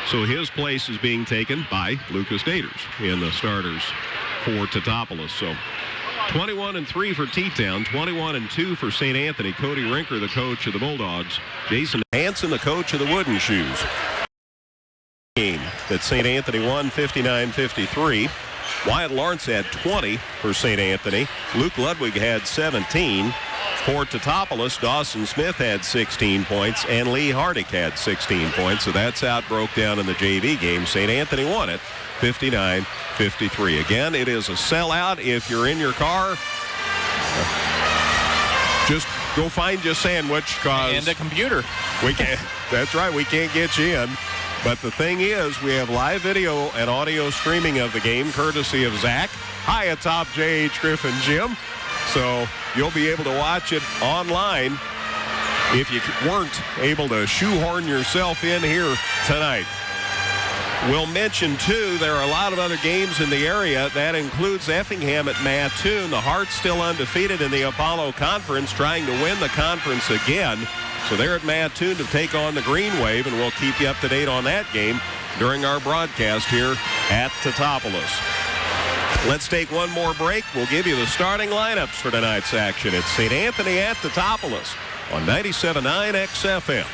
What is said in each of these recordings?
So his place is being taken by Lucas Daters in the starters for Teutopolis. So 21-3 for T-Town, 21-2 for St. Anthony. Cody Rinker, the coach of the Bulldogs. Jason Hansen, the coach of the Wooden Shoes. Game that St. Anthony won 59-53. Wyatt Lawrence had 20 for St. Anthony. Luke Ludwig had 17. For Teutopolis, Dawson Smith had 16 points, and Lee Hardick had 16 points. So that's how it broke down in the JV game. St. Anthony won it 59-53. Again, it is a sellout. If you're in your car, just go find your sandwich. And a computer. We can't. That's right. We can't get you in. But the thing is, we have live video and audio streaming of the game, courtesy of Zach, high atop J.H. Griffin Gym. So you'll be able to watch it online if you weren't able to shoehorn yourself in here tonight. We'll mention, too, there are a lot of other games in the area. That includes Effingham at Mattoon. The Hearts still undefeated in the Apollo Conference, trying to win the conference again. So they're at Mattoon to take on the Green Wave, and we'll keep you up to date on that game during our broadcast here at Teutopolis. Let's take one more break. We'll give you the starting lineups for tonight's action. It's St. Anthony at Teutopolis on 97.9 XFM.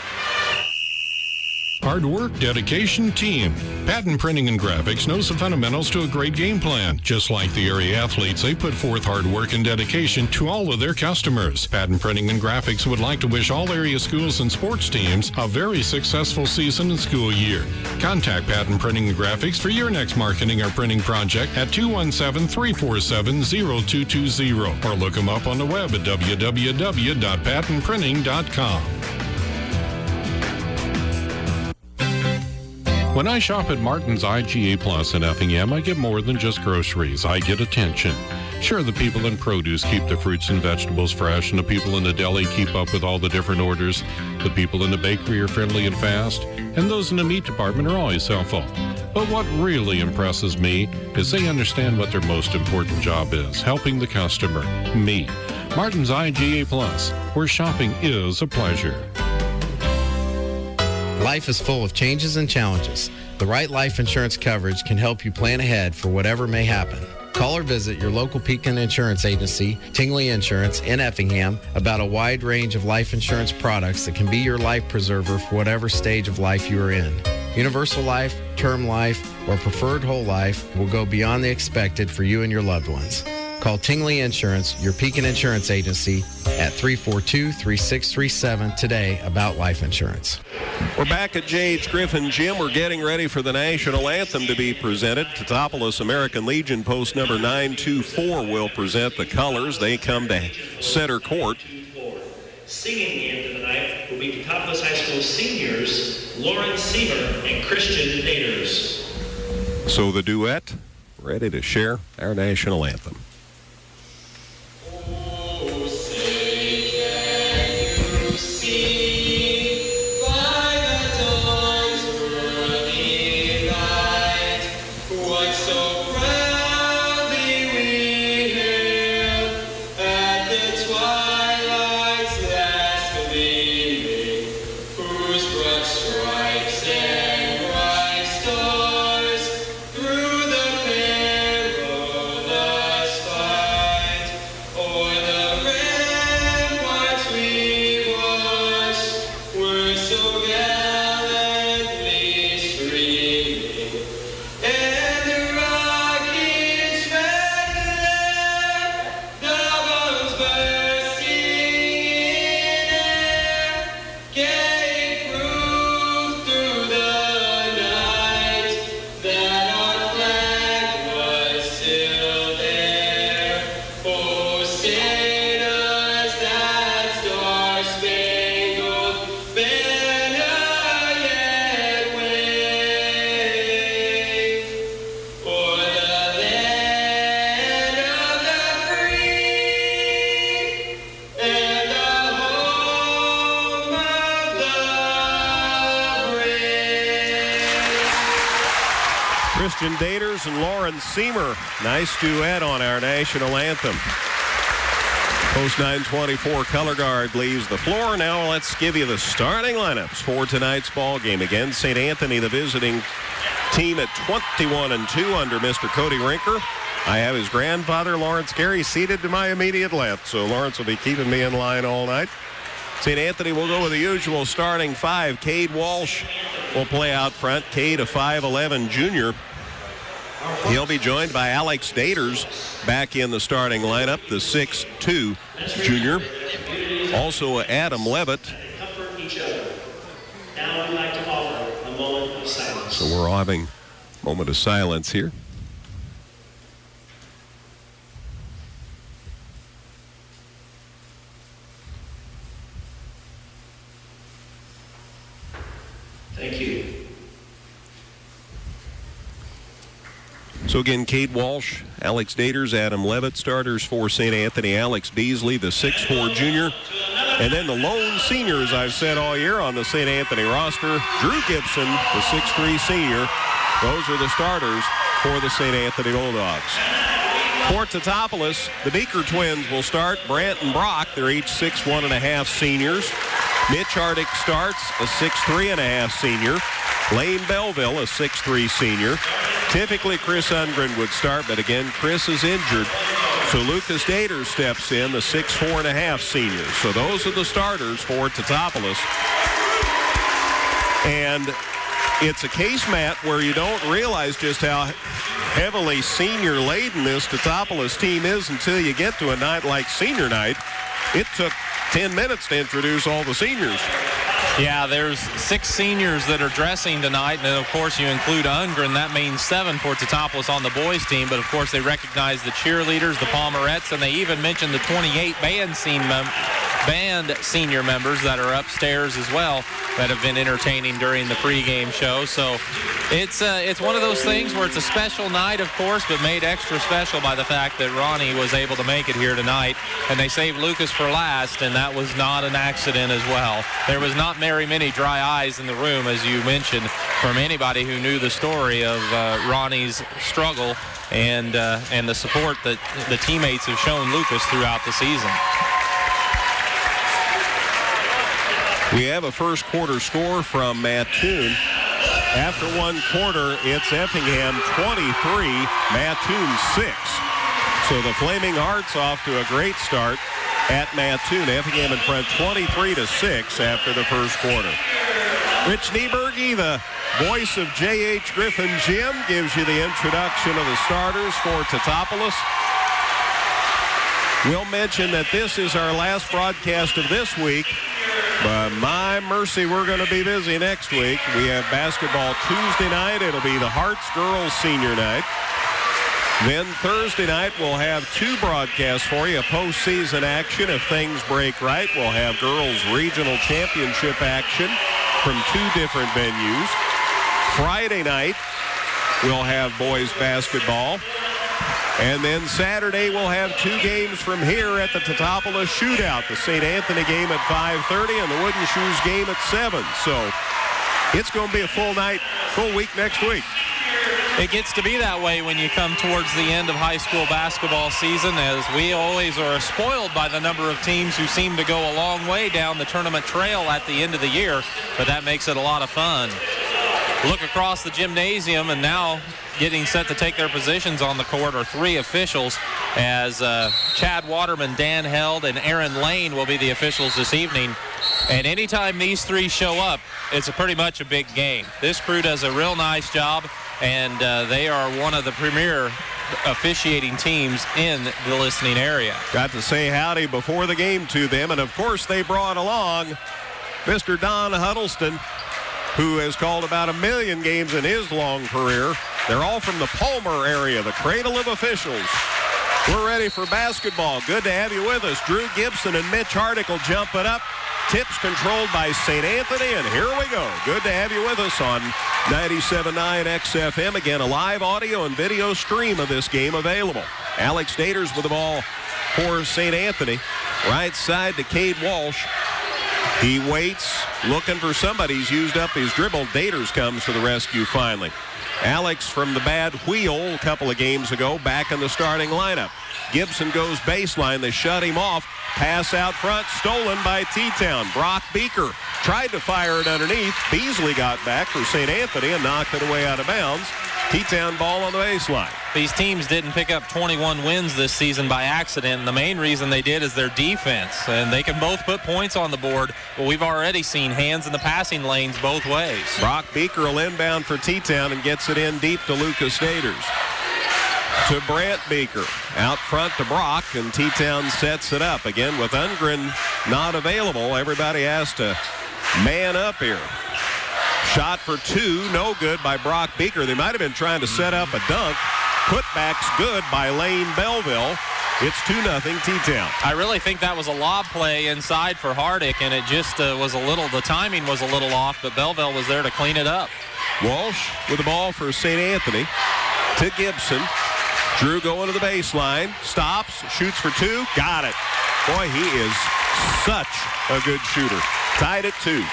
Hard work, dedication, team. Patent Printing and Graphics knows the fundamentals to a great game plan. Just like the area athletes, they put forth hard work and dedication to all of their customers. Patent Printing and Graphics would like to wish all area schools and sports teams a very successful season and school year. Contact Patent Printing and Graphics for your next marketing or printing project at 217-347-0220 or look them up on the web at www.patentprinting.com. When I shop at Martin's IGA Plus in Effingham, I get more than just groceries. I get attention. Sure, the people in produce keep the fruits and vegetables fresh, and the people in the deli keep up with all the different orders. The people in the bakery are friendly and fast, and those in the meat department are always helpful. But what really impresses me is they understand what their most important job is, helping the customer, me. Martin's IGA Plus, where shopping is a pleasure. Life is full of changes and challenges. The right life insurance coverage can help you plan ahead for whatever may happen. Call or visit your local Pekin Insurance Agency, Tingley Insurance, in Effingham about a wide range of life insurance products that can be your life preserver for whatever stage of life you are in. Universal life, term life, or preferred whole life will go beyond the expected for you and your loved ones. Call Tingley Insurance, your Pekin Insurance Agency, at 342-3637 today about life insurance. We're back at J.H. Griffin Gym. We're getting ready for the national anthem to be presented. Teutopolis American Legion post number 924 will present the colors. They come to center court. Singing the anthem tonight will be Teutopolis High School seniors Lauren Siemer and Christian Daters. So the duet, ready to share our national anthem. Christian Daters and Lauren Siemer. Nice duet on our national anthem. Post 924 color guard leaves the floor. Now let's give you the starting lineups for tonight's ball game. Again, St. Anthony, the visiting team at 21-2 under Mr. Cody Rinker. I have his grandfather, Lawrence Gary, seated to my immediate left, so Lawrence will be keeping me in line all night. St. Anthony will go with the usual starting five. Cade Walsh will play out front. Cade, a 5'11 junior. He'll be joined by Alex Daters back in the starting lineup, the 6'2 junior. Also Adam Levitt. Now I'd like to offer a moment of silence. So we're having a moment of silence here. Thank you. So again, Cade Walsh, Alex Daters, Adam Levitt, starters for St. Anthony. Alex Beasley, the 6'4 junior. And then the lone seniors I've said all year on the St. Anthony roster. Drew Gibson, the 6'3 senior. Those are the starters for the St. Anthony Bulldogs. For Teutopolis, the Beaker twins will start. Brant and Brock, they're each 6'1.5 seniors. Mitch Hardick starts, a 6'3.5 senior. Lane Belleville, a 6'3 senior. Typically, Chris Ungren would start, but again, Chris is injured. So Lucas Daters steps in, the 6'4.5 senior. So those are the starters for Teutopolis. And it's a case, Matt, where you don't realize just how heavily senior-laden this Teutopolis team is until you get to a night like senior night. It took 10 minutes to introduce all the seniors. Yeah, there's 6 seniors that are dressing tonight, and then, of course, you include Ungren. That means 7 for Teutopolis on the boys' team, but, of course, they recognize the cheerleaders, the Palmerettes, and they even mentioned the 28 band senior members that are upstairs as well that have been entertaining during the pregame show. So it's one of those things where it's a special night, of course, but made extra special by the fact that Ronnie was able to make it here tonight, and they saved Lucas for last, and that was not an accident as well. There was not very many dry eyes in the room, as you mentioned, from anybody who knew the story of Ronnie's struggle and the support that the teammates have shown Lucas throughout the season. We have a first quarter score from Mattoon. After one quarter, it's Effingham 23, Mattoon 6. So the Flaming Hearts off to a great start at Mattoon. Effingham in front 23-6 after the first quarter. Rich Nieberge, the voice of J.H. Griffin Gym, gives you the introduction of the starters for Teutopolis. We'll mention that this is our last broadcast of this week. But my mercy, we're going to be busy next week. We have basketball Tuesday night. It'll be the Hearts girls senior night. Then Thursday night, we'll have 2 broadcasts for you. Postseason action. If things break right, we'll have girls regional championship action from 2 different venues. Friday night, we'll have boys basketball. And then Saturday, we'll have 2 games from here at the Teutopolis Shootout. The St. Anthony game at 5:30 and the Wooden Shoes game at 7. So it's going to be a full night, full week next week. It gets to be that way when you come towards the end of high school basketball season, as we always are spoiled by the number of teams who seem to go a long way down the tournament trail at the end of the year, but that makes it a lot of fun. Look across the gymnasium, and now getting set to take their positions on the court are 3 officials, as Chad Waterman, Dan Held, and Aaron Lane will be the officials this evening. And anytime these 3 show up, it's pretty much a big game. This crew does a real nice job, and they are one of the premier officiating teams in the listening area. Got to say howdy before the game to them, and of course they brought along Mr. Don Huddleston, who has called about 1 million games in his long career. They're all from the Palmer area, the cradle of officials. We're ready for basketball. Good to have you with us. Drew Gibson and Mitch Hardick will jump it up. Tips controlled by St. Anthony, and here we go. Good to have you with us on 97.9 XFM. Again, a live audio and video stream of this game available. Alex Daters with the ball for St. Anthony. Right side to Cade Walsh. He waits, looking for somebody. He's used up his dribble. Daters comes to the rescue finally. Alex from the bad wheel a couple of games ago, back in the starting lineup. Gibson goes baseline. They shut him off. Pass out front, stolen by T-Town. Brock Beaker tried to fire it underneath. Beasley got back for St. Anthony and knocked it away out of bounds. T-Town ball on the baseline. These teams didn't pick up 21 wins this season by accident, and the main reason they did is their defense. And they can both put points on the board, but we've already seen hands in the passing lanes both ways. Brock Beaker will inbound for T-Town and gets it in deep to Lucas Daters. To Brant Beaker. Out front to Brock, and T-Town sets it up. Again, with Ungren not available, everybody has to man up here. Shot for two, no good by Brock Beaker. They might have been trying to set up a dunk. Putback's good by Lane Belleville. It's 2-0 T-Town. I really think that was a lob play inside for Hardick, and it just was the timing was a little off, but Belleville was there to clean it up. Walsh with the ball for St. Anthony to Gibson. Drew going to the baseline, stops, shoots for two, got it. Boy, he is such a good shooter. Tied at 2.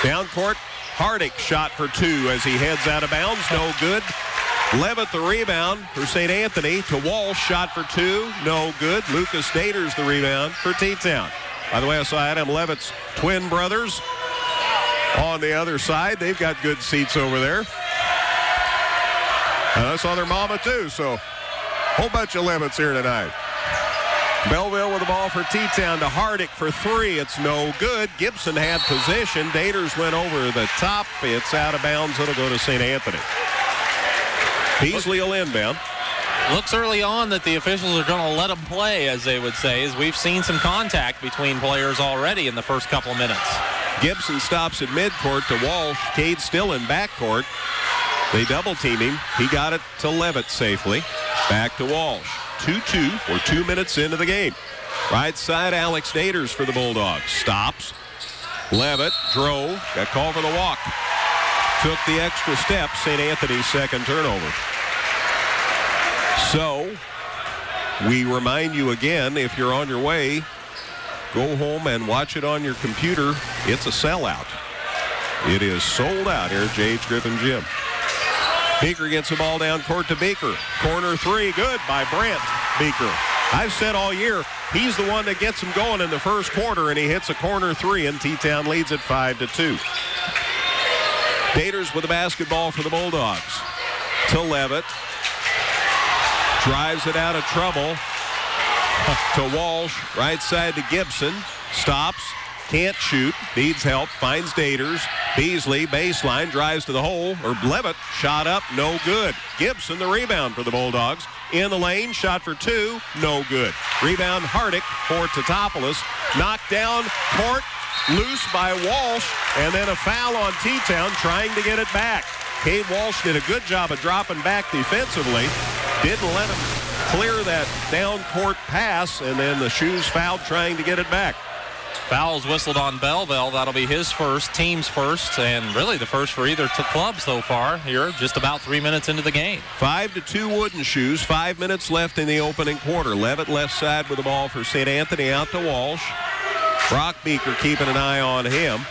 Down court, Hardick shot for 2 as he heads out of bounds, no good. Levitt the rebound for St. Anthony to Walsh, shot for 2, no good. Lucas Daters the rebound for T-Town. By the way, I saw Adam Levitt's twin brothers on the other side. They've got good seats over there. And I saw their mama too, so whole bunch of Levitts here tonight. Belleville with the ball for T-Town to Hardick for 3. It's no good. Gibson had position. Daters went over the top. It's out of bounds. It'll go to St. Anthony. Beasley will inbound. Looks early on that the officials are going to let them play, as they would say, as we've seen some contact between players already in the first couple of minutes. Gibson stops at midcourt to Walsh. Cade still in backcourt. They double team him. He got it to Levitt safely. Back to Walsh. 2-2 for 2 minutes into the game. Right side, Alex Daters for the Bulldogs. Stops. Levitt drove. Got called for the walk. Took the extra step. St. Anthony's second turnover. So, we remind you again, if you're on your way, go home and watch it on your computer. It's a sellout. It is sold out here at J.H. Griffin Gym. Beaker gets the ball down court to Beaker. Corner 3, good by Brant Beaker. I've said all year, he's the one that gets him going in the first quarter, and he hits a corner 3, and T-Town leads it 5-2. Daters with the basketball for the Bulldogs. To Levitt. Drives it out of trouble to Walsh. Right side to Gibson. Stops. Can't shoot. Needs help. Finds Daters. Beasley, baseline, drives to the hole. Or Levitt, shot up, no good. Gibson, the rebound for the Bulldogs. In the lane, shot for 2, no good. Rebound, Hardick for Teutopolis. Knocked down, court, loose by Walsh. And then a foul on T-Town trying to get it back. Cade Walsh did a good job of dropping back defensively. Didn't let him clear that down court pass. And then the Shoes fouled trying to get it back. Foul's whistled on Belleville. That'll be his first, team's first, and really the first for either club so far here, just about 3 minutes into the game. 5-2 Wooden Shoes. 5 minutes left in the opening quarter. Levitt left side with the ball for St. Anthony out to Walsh. Brock Beaker keeping an eye on him.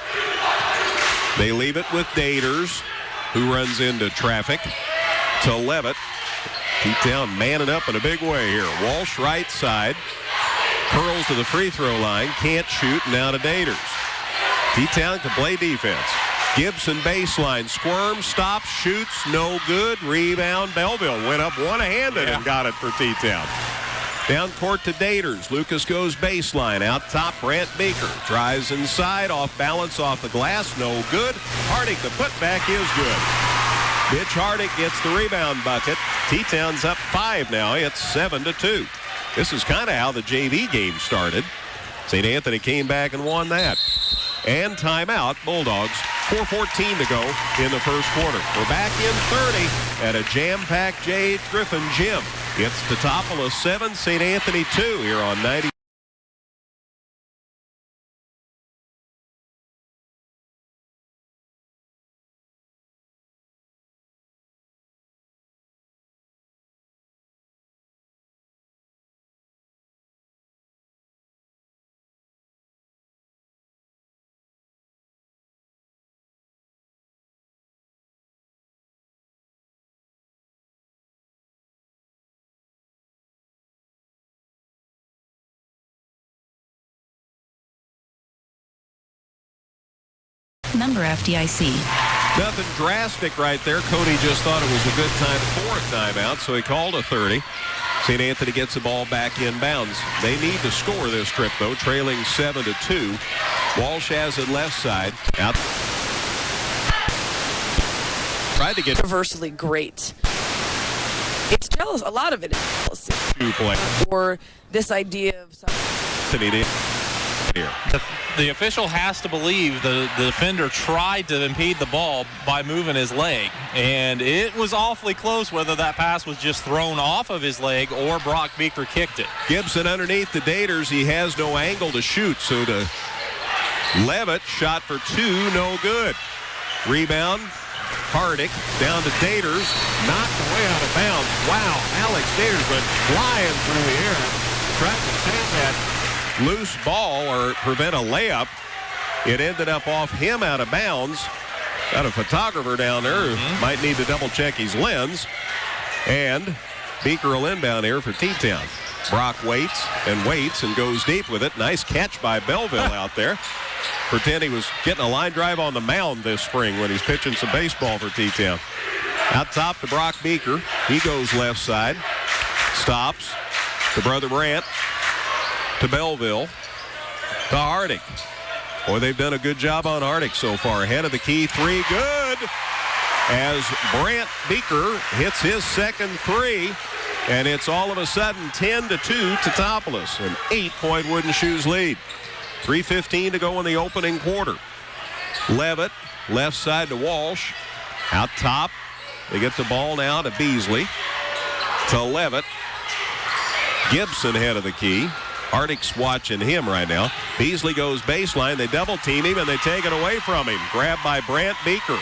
They leave it with Daters, who runs into traffic, to Levitt. T-Town manning up in a big way here. Walsh right side. Curls to the free throw line, can't shoot, now to Daters. T-Town can play defense. Gibson baseline, squirms, stops, shoots, no good. Rebound, Belleville went up one-handed and got it for T-Town. Down court to Daters. Lucas goes baseline, out top, Brant Beaker. Drives inside, off balance, off the glass, no good. Hardick, the putback is good. Mitch Hardick gets the rebound bucket. T-Town's up 5 now, it's 7-2. This is kind of how the JV game started. St. Anthony came back and won that. And timeout, Bulldogs. 4:14 to go in the first quarter. We're back in 30 at a jam-packed J.H. Griffin Gym. It's Teutopolis 7, St. Anthony 2 here on 90. Member FDIC. Nothing drastic right there. Cody just thought it was a good time for a timeout, so he called a 30. St. Anthony gets the ball back inbounds. They need to score this trip, though, trailing 7-2. Walsh has it left side. Out. Tried to get universally great. It's jealous. A lot of it is jealousy. Or this idea of something. The official has to believe the defender tried to impede the ball by moving his leg, and it was awfully close whether that pass was just thrown off of his leg or Brock Beaker kicked it. Gibson underneath the Daters. He has no angle to shoot, so to Levitt, shot for two, no good. Rebound, Hardick down to Daters, knocked away out of bounds. Wow, Alex Daters went flying through the air, trying to save that loose ball or prevent a layup. It ended up off him out of bounds. Got a photographer down there who might need to double check his lens. And Beaker will inbound here for T-Town. Brock waits and goes deep with it. Nice catch by Belleville out there. Pretend he was getting a line drive on the mound this spring when he's pitching some baseball for T-Town. Out top to Brock Beaker. He goes left side. Stops to Brother Brandt. To Belleville, to Hardick. Boy, they've done a good job on Hardick so far. Ahead of the key three, good. As Brant Beaker hits his second three, and it's all of a sudden 10-2 Teutopolis, an 8-point Wooden Shoes lead. 3:15 to go in the opening quarter. Levitt, left side to Walsh. Out top, they get the ball now to Beasley. To Levitt. Gibson head of the key. Hardick's watching him right now. Beasley goes baseline. They double team him and they take it away from him. Grabbed by Brant Beaker.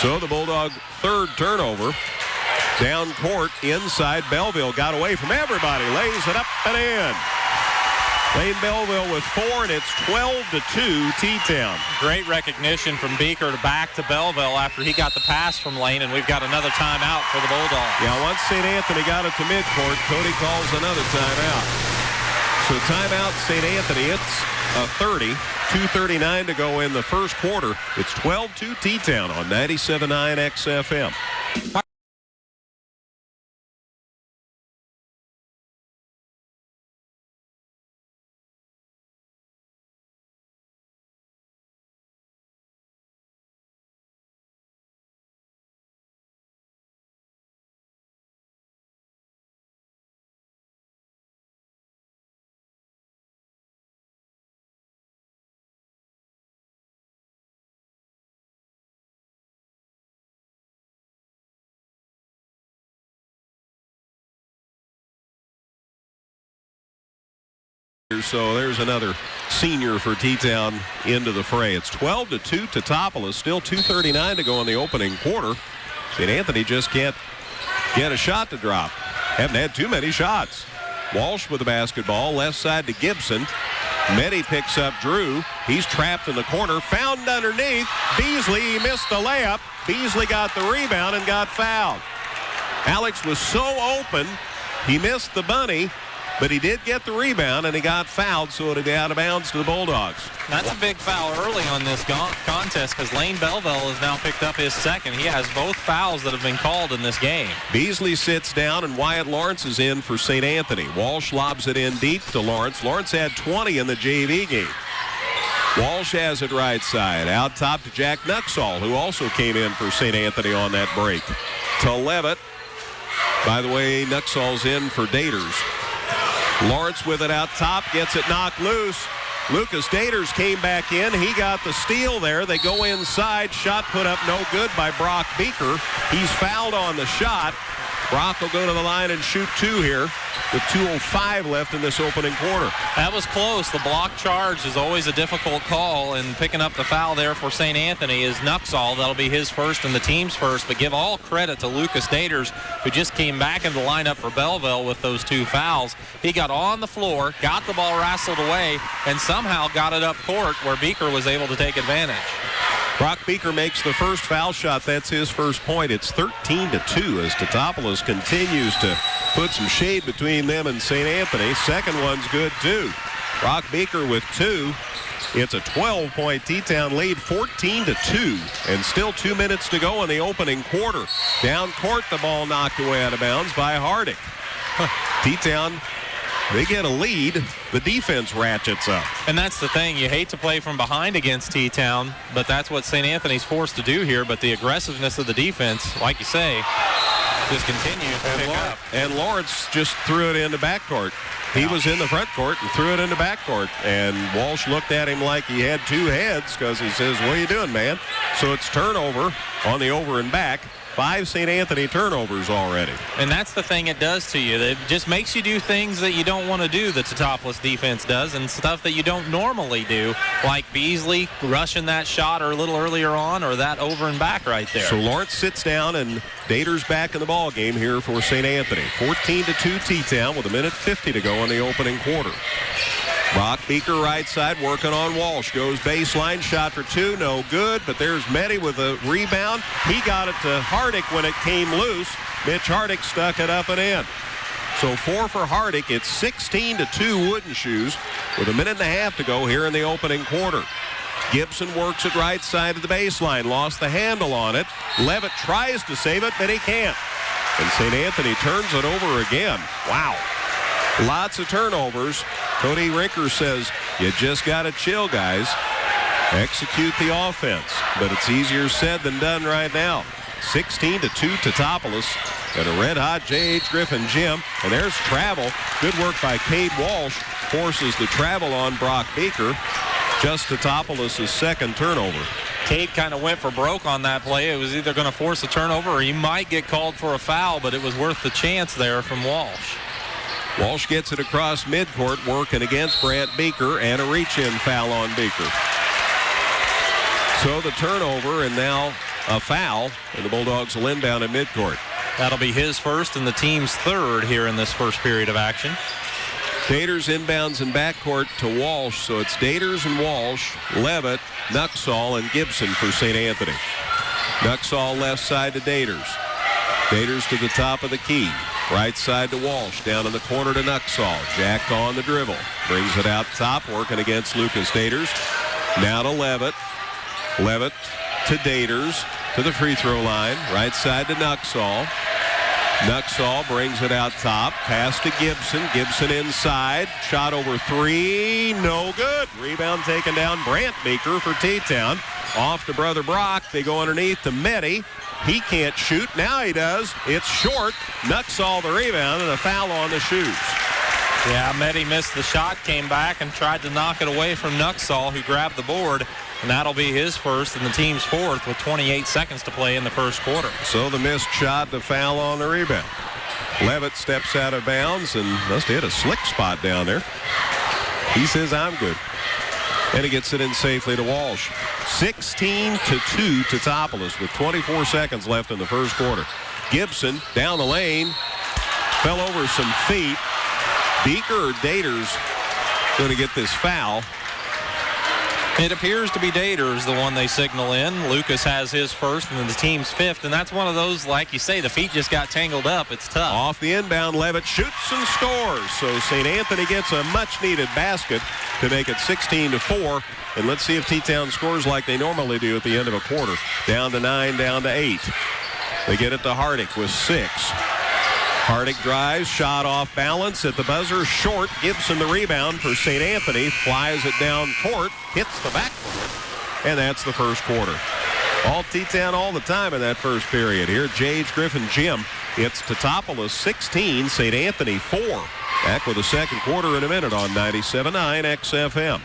So the Bulldog third turnover. Down court inside. Belleville got away from everybody. Lays it up and in. Lane Belleville with 4, and it's 12-2 T-Town. Great recognition from Beaker back to Belleville after he got the pass from Lane, and we've got another timeout for the Bulldogs. Yeah, once St. Anthony got it to midcourt, Cody calls another timeout. So timeout, St. Anthony. It's a 30. 2:39 to go in the first quarter. It's 12-2 T-Town on 97.9 XFM. So there's another senior for T-Town into the fray. It's 12-2 Teutopolis. Still 2:39 to go in the opening quarter. St. Anthony just can't get a shot to drop. Haven't had too many shots. Walsh with the basketball. Left side to Gibson. Meddy picks up Drew. He's trapped in the corner. Found underneath. Beasley, he missed the layup. Beasley got the rebound and got fouled. Alex was so open, he missed the bunny. But he did get the rebound, and he got fouled, so it'll be out of bounds to the Bulldogs. That's a big foul early on this contest because Lane Belleville has now picked up his second. He has both fouls that have been called in this game. Beasley sits down, and Wyatt Lawrence is in for St. Anthony. Walsh lobs it in deep to Lawrence. Lawrence had 20 in the JV game. Walsh has it right side. Out top to Jack Nuxall, who also came in for St. Anthony on that break. To Levitt. By the way, Nuxall's in for Daters. Lawrence with it out top, gets it knocked loose. Lucas Daters came back in. He got the steal there. They go inside. Shot put up no good by Brock Beaker. He's fouled on the shot. Brock will go to the line and shoot two here with 2:05 left in this opening quarter. That was close. The block charge is always a difficult call, and picking up the foul there for St. Anthony is Nuxall. That'll be his first and the team's first, but give all credit to Lucas Daters, who just came back into the lineup for Belleville with those two fouls. He got on the floor, got the ball wrestled away, and somehow got it up court where Beaker was able to take advantage. Brock Beaker makes the first foul shot. That's his first point. It's 13-2 as Teutopolis continues to put some shade between them and St. Anthony. Second one's good, too. Brock Beaker with two. It's a 12-point T-Town lead, 14-2, and still 2 minutes to go in the opening quarter. Down court, the ball knocked away out of bounds by Hardick. T-Town, they get a lead. The defense ratchets up. And that's the thing. You hate to play from behind against T-Town, but that's what St. Anthony's forced to do here. But the aggressiveness of the defense, like you say, just continues to pick up. And Lawrence just threw it into backcourt. He was in the front court and threw it into backcourt. And Walsh looked at him like he had two heads because he says, what are you doing, man? So it's turnover on the over and back. 5 St. Anthony turnovers already. And that's the thing it does to you. It just makes you do things that you don't want to do, the Teutopolis defense does, and stuff that you don't normally do, like Beasley rushing that shot or a little earlier on, or that over and back right there. So Lawrence sits down, and Dater's back in the ball game here for St. Anthony. 14-2 T-Town with 1:50 to go in the opening quarter. Brock Beaker right side working on Walsh. Goes baseline, shot for two, no good. But there's Meddy with a rebound. He got it to Hardick when it came loose. Mitch Hardick stuck it up and in. So 4 for Hardick. It's 16-2 Wooden Shoes with 1.5 minutes to go here in the opening quarter. Gibson works it right side of the baseline. Lost the handle on it. Levitt tries to save it, but he can't. And St. Anthony turns it over again. Wow. Lots of turnovers. Cody Rinker says, you just got to chill, guys. Execute the offense. But it's easier said than done right now. 16-2 Teutopolis and a red-hot J.H. Griffin gym. And there's travel. Good work by Cade Walsh. Forces the travel on Brock Beaker. Just Teutopolis' second turnover. Cade kind of went for broke on that play. It was either going to force a turnover or he might get called for a foul, but it was worth the chance there from Walsh. Walsh gets it across midcourt, working against Brant Beaker, and a reach-in foul on Beaker. So the turnover, and now a foul, and the Bulldogs will inbound at midcourt. That'll be his first and the team's third here in this first period of action. Daters inbounds in backcourt to Walsh, so it's Daters and Walsh, Levitt, Nuxall, and Gibson for St. Anthony. Nuxall left side to Daters. Daters to the top of the key. Right side to Walsh, down in the corner to Nuxall. Jack on the dribble. Brings it out top, working against Lucas Daters. Now to Levitt. Levitt to Daters, to the free throw line. Right side to Nuxall. Nuxall brings it out top. Pass to Gibson. Gibson inside. Shot over three. No good. Rebound taken down. Brant Beaker for T-Town. Off to Brother Brock. They go underneath to Meddy. He can't shoot. Now he does. It's short. Nuxall the rebound and a foul on the shoes. Yeah, Meddy missed the shot, came back and tried to knock it away from Nuxall, who grabbed the board. And that'll be his first and the team's fourth with 28 seconds to play in the first quarter. So the missed shot, the foul on the rebound. Levitt steps out of bounds and must hit a slick spot down there. He says, I'm good. And he gets it in safely to Walsh. 16-2 Teutopolis with 24 seconds left in the first quarter. Gibson down the lane. Fell over some feet. Beaker or Daters going to get this foul. It appears to be Daters, the one they signal in. Lucas has his first and then the team's fifth. And that's one of those, like you say, the feet just got tangled up. It's tough. Off the inbound, Levitt shoots and scores. So St. Anthony gets a much-needed basket to make it 16-4. And let's see if T-Town scores like they normally do at the end of a quarter. Down to 9, down to 8. They get it to Hardick with 6. Hardick drives, shot off balance at the buzzer, short. Gibson the rebound for St. Anthony, flies it down court, hits the backboard, and that's the first quarter. All T-Town all the time in that first period. Here, J.H. Griffin gym. It's Teutopolis 16, St. Anthony 4. Back with the second quarter in a minute on 97.9 XFM.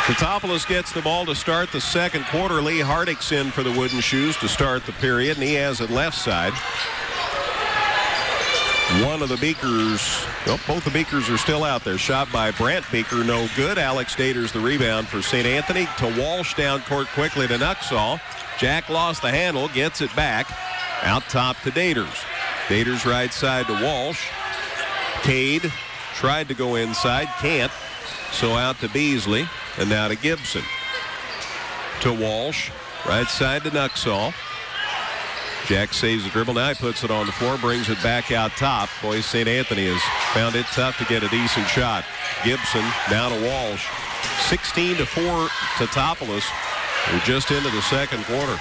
Teutopolis gets the ball to start the second quarter. Lee Hardick's in for the Wooden Shoes to start the period, and he has it left side. One of the Beakers, well, both the Beakers are still out there. Shot by Brant Beaker, no good. Alex Daters the rebound for St. Anthony. To Walsh down court quickly to Nuxall. Jack lost the handle, gets it back. Out top to Daters. Daters right side to Walsh. Cade tried to go inside, can't. So out to Beasley, and now to Gibson. To Walsh, right side to Nuxall. Jack saves the dribble. Now he puts it on the floor, brings it back out top. Boy, St. Anthony has found it tough to get a decent shot. Gibson down to Walsh. 16-4 Teutopolis. We're just into the second quarter.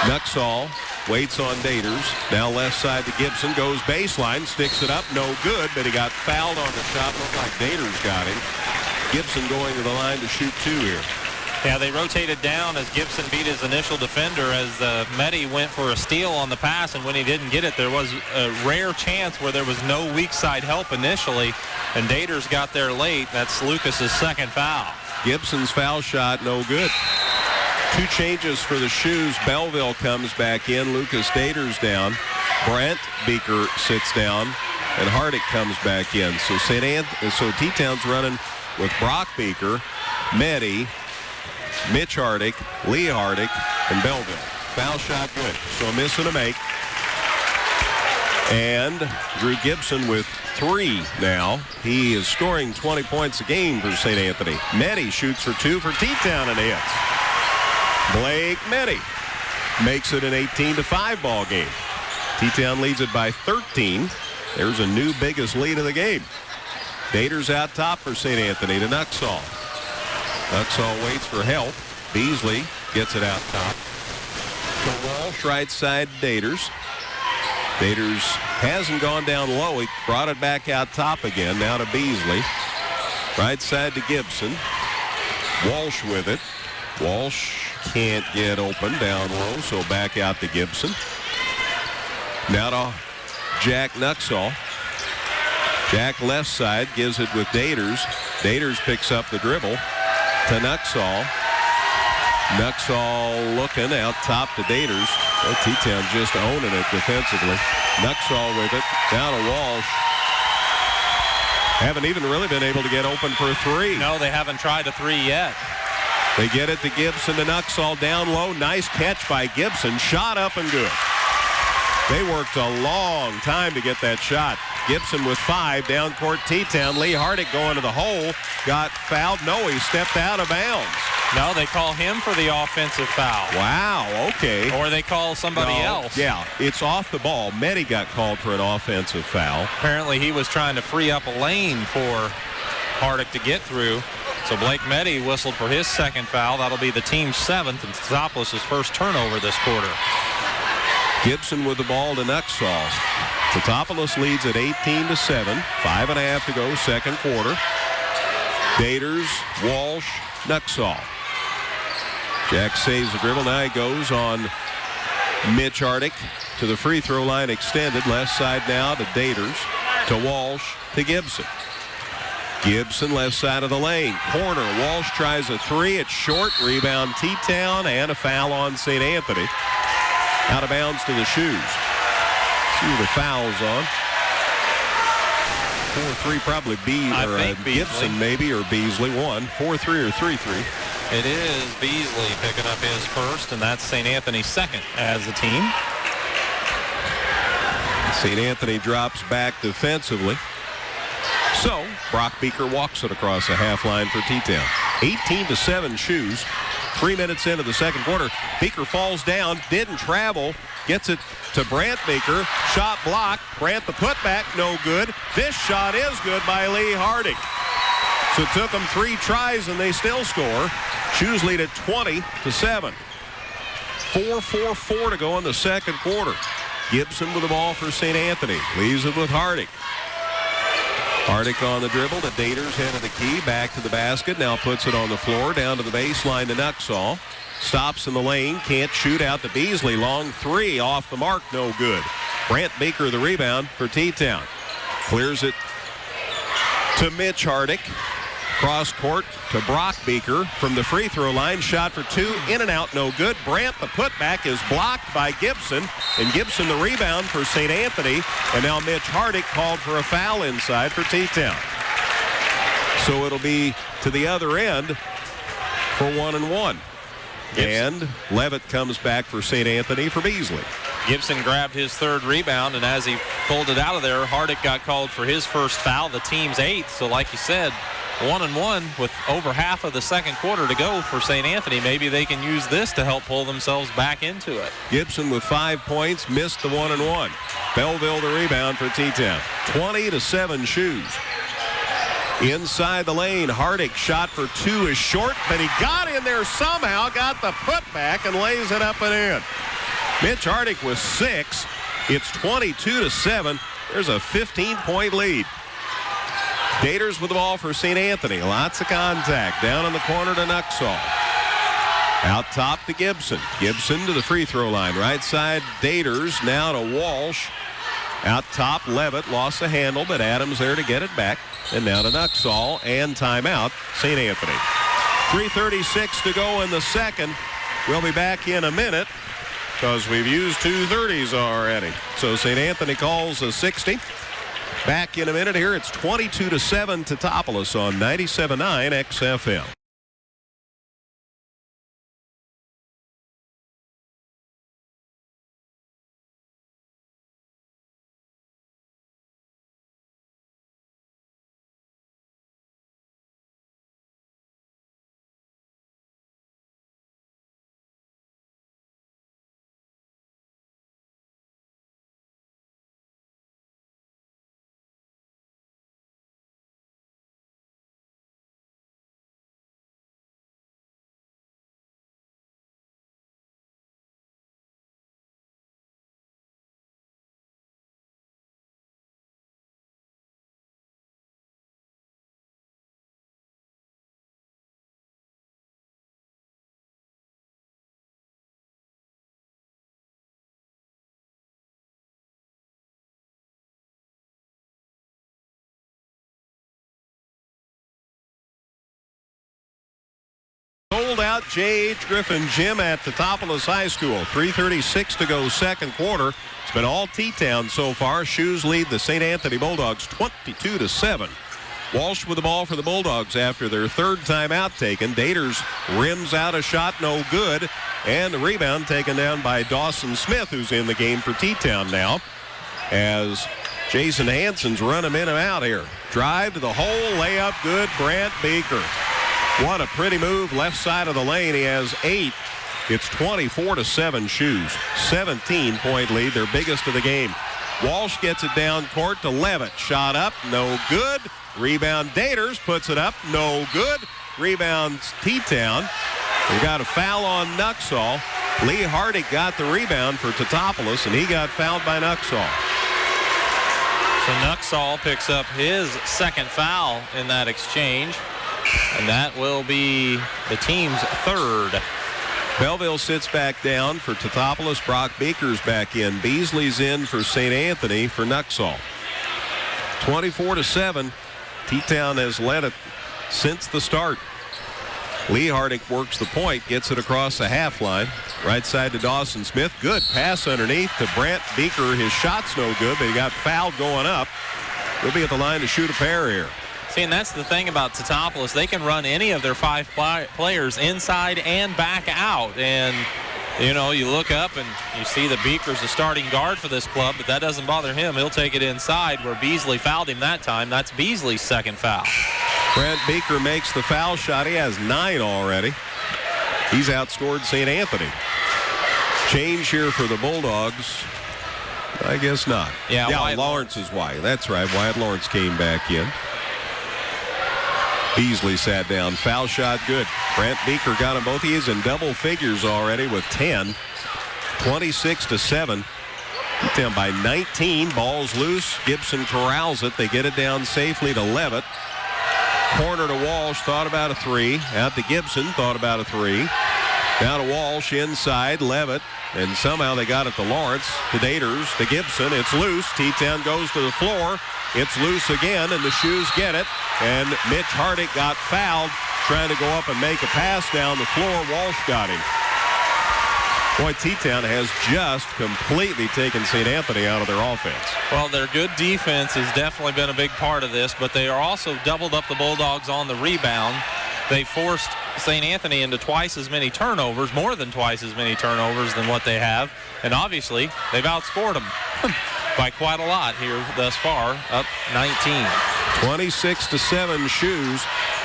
Nuxall waits on Daters. Now left side to Gibson. Goes baseline, sticks it up. No good, but he got fouled on the shot. Looked like Daters got him. Gibson going to the line to shoot two here. Yeah, they rotated down as Gibson beat his initial defender as Mehdi went for a steal on the pass, and when he didn't get it, there was a rare chance where there was no weak side help initially, and Daters got there late. That's Lucas's second foul. Gibson's foul shot, no good. Two changes for the Shoes. Belleville comes back in. Lucas Daters down. Brent Beaker sits down, and Hardick comes back in. So T-Town's running with Brock Beaker, Mehdi, Mitch Hardick, Lee Hardick, and Belleville. Foul shot good. So a miss and a make. And Drew Gibson with 3 now. He is scoring 20 points a game for St. Anthony. Mehdi shoots for 2 for T-Town and hits. Blake Mehdi makes it an 18-5 ball game. T-Town leads it by 13. There's a new biggest lead of the game. Daters out top for St. Anthony to Nuxall. Nuxall waits for help. Beasley gets it out top. To Walsh, right side, Daters. Daters hasn't gone down low. He brought it back out top again. Now to Beasley. Right side to Gibson. Walsh with it. Walsh can't get open down low, so back out to Gibson. Now to Jack Nuxall. Jack left side gives it with Daters. Daters picks up the dribble to Nuxall. Nuxall looking out top to Daters. Well, T-Town just owning it defensively. Nuxall with it. Down to Walsh. Haven't even really been able to get open for a 3. No, they haven't tried a 3 yet. They get it to Gibson to Nuxall down low. Nice catch by Gibson. Shot up and good. They worked a long time to get that shot. Gibson with 5. Down court T-Town. Lee Hardick going to the hole. Got fouled. No, he stepped out of bounds. No, they call him for the offensive foul. Wow, okay. Or they call somebody else. Yeah, it's off the ball. Mehdi got called for an offensive foul. Apparently he was trying to free up a lane for Hardick to get through. So Blake Mehdi whistled for his second foul. That'll be the team's 7th and Teutopolis' first turnover this quarter. Gibson with the ball to Nuxall. Teutopolis leads at 18-7. 5.5 to go, second quarter. Daters, Walsh, Nuxall. Jack saves the dribble. Now he goes on Mitch Hardick to the free throw line extended. Left side now to Daters, to Walsh, to Gibson. Gibson left side of the lane. Corner. Walsh tries a 3. It's short. Rebound T-Town and a foul on St. Anthony. Out of bounds to the Shoes. See who the foul's on. 4-3 probably Gibson maybe, or Beasley. 1. 4-3 or 3-3. It is Beasley picking up his first, and that's St. Anthony's second as a team. St. Anthony drops back defensively. So Brock Beaker walks it across the half line for T-Town. 18-7 Shoes. 3 minutes into the second quarter. Beaker falls down, didn't travel, gets it to Brant Beaker. Shot blocked. Brant the putback, no good. This shot is good by Lee Hardick. So it took them 3 tries and they still score. Shoes lead at 20-7. 4:44 to go in the second quarter. Gibson with the ball for St. Anthony. Leaves it with Hardick. Hardick on the dribble to Daters, head of the key, back to the basket. Now puts it on the floor, down to the baseline to Nuxall. Stops in the lane, can't shoot, out to Beasley. Long 3 off the mark, no good. Brant Beaker the rebound for T-Town. Clears it to Mitch Hardick. Cross court to Brock Beaker from the free throw line. Shot for two. In and out. No good. Brandt, the putback, is blocked by Gibson. And Gibson the rebound for St. Anthony. And now Mitch Hardick called for a foul inside for T-Town. So it'll be to the other end for 1-1. And Levitt comes back for St. Anthony for Beasley. Gibson grabbed his third rebound, and as he pulled it out of there, Hardick got called for his first foul, the team's 8th. So like you said, 1-1 with over half of the second quarter to go for St. Anthony. Maybe they can use this to help pull themselves back into it. Gibson with 5 points, missed the 1-1. Belleville the rebound for T-Town. 20-7 shoes. Inside the lane, Hardick shot for two is short, but he got in there somehow, got the putback and lays it up and in. Mitch Hardick with 6. It's 22-7. There's a 15-point lead. Daters with the ball for St. Anthony. Lots of contact. Down in the corner to Nuxall. Out top to Gibson. Gibson to the free throw line. Right side, Daters. Now to Walsh. Out top, Levitt lost the handle, but Adams there to get it back. And now to Nuxall, and timeout, St. Anthony. 3:36 to go in the second. We'll be back in a minute because we've used 2 30s already. So St. Anthony calls a 60. Back in a minute here. It's 22-7 Teutopolis on 97.9 XFM. Sold out J.H. Griffin Gym at Teutopolis High School. 3:36 to go second quarter. It's been all T-Town so far. Shoes lead the St. Anthony Bulldogs 22-7. Walsh with the ball for the Bulldogs after their third timeout taken. Daters rims out a shot, no good. And the rebound taken down by Dawson Smith, who's in the game for T-Town now, as Jason Hansen's run him in and out here. Drive to the hole, layup good, Brandt Beaker. What a pretty move left side of the lane. He has 8. It's 24-7 shoes. 17-point lead, their biggest of the game. Walsh gets it down court to Levitt. Shot up, no good. Rebound Daters puts it up, no good. Rebounds T-Town. We got a foul on Nuxall. Lee Hardick got the rebound for Teutopolis, and he got fouled by Nuxall. So Nuxall picks up his second foul in that exchange. And that will be the team's third. Belleville sits back down for Teutopolis. Brock Beaker's back in. Beasley's in for St. Anthony for Nuxall. 24-7. T-Town has led it since the start. Lee Hardick works the point, gets it across the half line. Right side to Dawson Smith. Good pass underneath to Brandt Beaker. His shot's no good, but he got fouled going up. He'll be at the line to shoot a pair here. See, and that's the thing about Teutopolis. They can run any of their 5 players inside and back out. And, you know, you look up and you see that Beaker's the starting guard for this club, but that doesn't bother him. He'll take it inside where Beasley fouled him that time. That's Beasley's second foul. Brandt Beaker makes the foul shot. He has 9 already. He's outscored St. Anthony. Change here for the Bulldogs. I guess not. Yeah, Lawrence is Wyatt. That's right. Wyatt Lawrence came back in. Beasley sat down. Foul shot good. Brandt Beaker got them both. He is in double figures already with 10. 26-7. Down by 19. Ball's loose. Gibson corrals it. They get it down safely to Levitt. Corner to Walsh. Thought about a 3. Out to Gibson. Thought about a 3. Down to Walsh, inside, Levitt, and somehow they got it to Lawrence, to Daters, to Gibson. It's loose. T-Town goes to the floor. It's loose again, and the Shoes get it. And Mitch Hardick got fouled trying to go up and make a pass down the floor. Walsh got him. Boy, T-Town has just completely taken St. Anthony out of their offense. Well, their good defense has definitely been a big part of this, but they are also doubled up the Bulldogs on the rebound. They forced St. Anthony into twice as many turnovers, more than twice as many turnovers than what they have. And obviously, they've outscored them by quite a lot here thus far, up 19. 26-7 Shoes.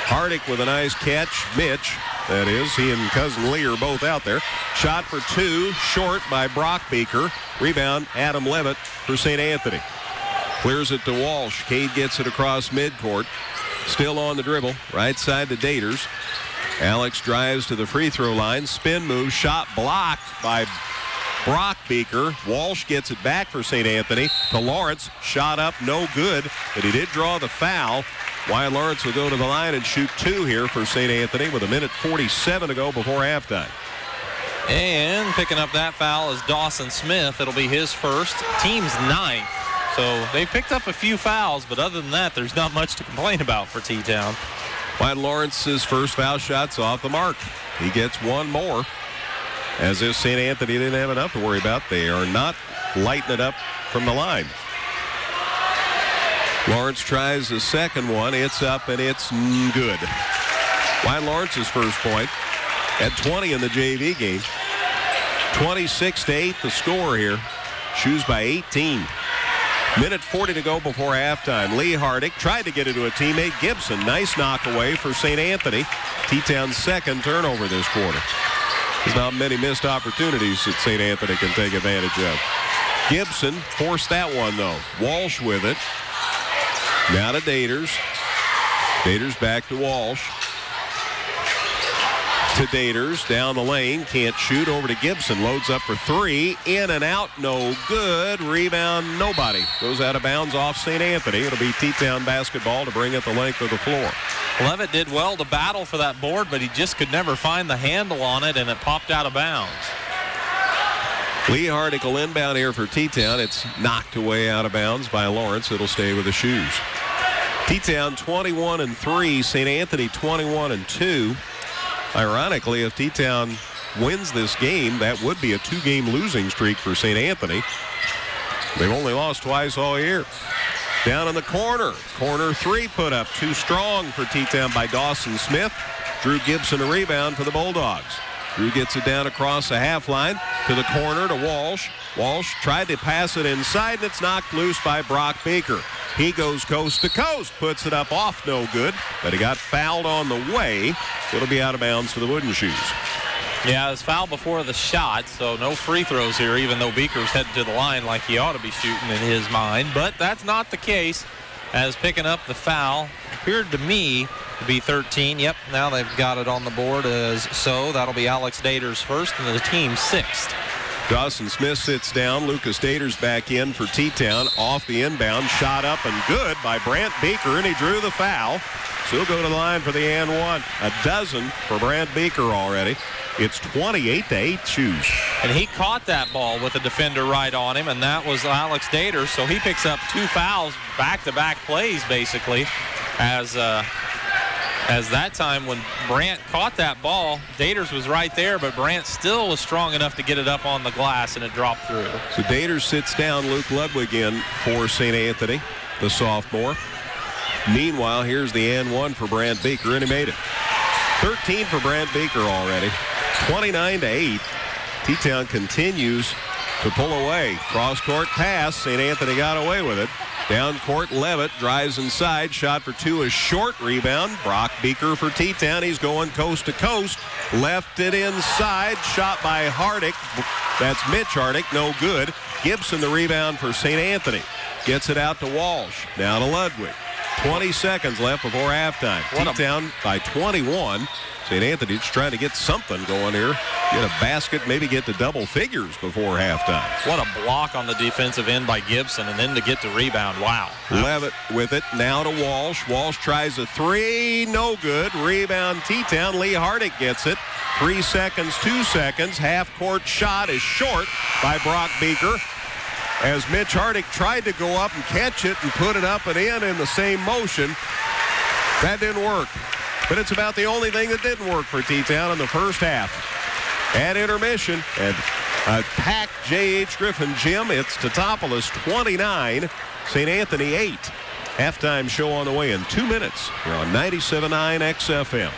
Hardick with a nice catch. Mitch, that is, he and Cousin Lee are both out there. Shot for two, short by Brock Beaker. Rebound, Adam Levitt for St. Anthony. Clears it to Walsh. Cade gets it across midcourt. Still on the dribble, right side to Daters. Alex drives to the free throw line. Spin move, shot blocked by Brock Beaker. Walsh gets it back for St. Anthony to Lawrence. Shot up, no good, but he did draw the foul. Wyatt Lawrence will go to the line and shoot two here for St. Anthony with 1:47 to go before halftime. And picking up that foul is Dawson Smith. It'll be his first, team's ninth. So they picked up a few fouls, but other than that, there's not much to complain about for T-Town. Wyatt Lawrence's first foul shot's off the mark. He gets one more. As if St. Anthony didn't have enough to worry about. They are not lighting it up from the line. Lawrence tries the second one. It's up and it's good. Wyatt Lawrence's first point at 20 in the JV game. 26-8 the score here. Shoes by 18. 1:40 to go before halftime. Lee Hardick tried to get it to a teammate, Gibson. Nice knock away for St. Anthony. T-Town's second turnover this quarter. There's not many missed opportunities that St. Anthony can take advantage of. Gibson forced that one, though. Walsh with it. Now to Daters. Daters back to Walsh. To Daters, down the lane, can't shoot, over to Gibson, loads up for three, in and out, no good, rebound, nobody. Goes out of bounds off St. Anthony. It'll be T-Town basketball to bring it the length of the floor. Levitt did well to battle for that board, but he just could never find the handle on it, and it popped out of bounds. Lee Hardick will inbound here for T-Town. It's knocked away out of bounds by Lawrence. It'll stay with the Shoes. T-Town 21-3, St. Anthony 21-2. Ironically, if T-Town wins this game, that would be a two-game losing streak for St. Anthony. They've only lost twice all year. Down in the corner. Corner three put up. Too strong for T-Town by Dawson Smith. Drew Gibson a rebound for the Bulldogs. Drew gets it down across the half line to the corner to Walsh. Walsh tried to pass it inside, and it's knocked loose by Brock Baker. He goes coast to coast, puts it up off, no good, but he got fouled on the way. It'll be out of bounds for the Wooden Shoes. Yeah, it was foul before the shot, so no free throws here, even though Beaker's headed to the line like he ought to be shooting in his mind. But that's not the case, as picking up the foul appeared to me to be 13. Yep, now they've got it on the board as so. That'll be Alex Daters first and the team sixth. Dawson Smith sits down. Lucas Daters back in for T-Town. Off the inbound, shot up and good by Brant Beaker, and he drew the foul. So he'll go to the line for the and one. A dozen for Brant Beaker already. It's 28-8 Shoes. And he caught that ball with a defender right on him, and that was Alex Daters. So he picks up two fouls, back-to-back plays, basically, as that time when Brant caught that ball, Daters was right there, but Brant still was strong enough to get it up on the glass, and it dropped through. So Daters sits down. Luke Ludwig in for St. Anthony, the sophomore. Meanwhile, here's the and one for Brant Beaker, and he made it. 13 for Brant Beaker already. 29-8. T-Town continues to pull away. Cross-court pass. St. Anthony got away with it. Down court, Levitt drives inside. Shot for two, a short rebound. Brock Beaker for T-Town. He's going coast to coast. Left it inside. Shot by Hardick. That's Mitch Hardick. No good. Gibson the rebound for St. Anthony. Gets it out to Walsh. Now to Ludwig. 20 seconds left before halftime. T-Town by 21. St. Anthony's trying to get something going here. Get a basket, maybe get to double figures before halftime. What a block on the defensive end by Gibson, and then to get the rebound. Wow. Levitt with it now to Walsh. Walsh tries a three, no good. Rebound T-Town. Lee Hardick gets it. 3 seconds, 2 seconds. Half-court shot is short by Brock Beaker, as Mitch Hardick tried to go up and catch it and put it up and in the same motion. That didn't work. But it's about the only thing that didn't work for T-Town in the first half. At intermission, and a packed J.H. Griffin gym, it's Teutopolis 29, St. Anthony 8. Halftime show on the way in 2 minutes. We're on 97.9 XFM.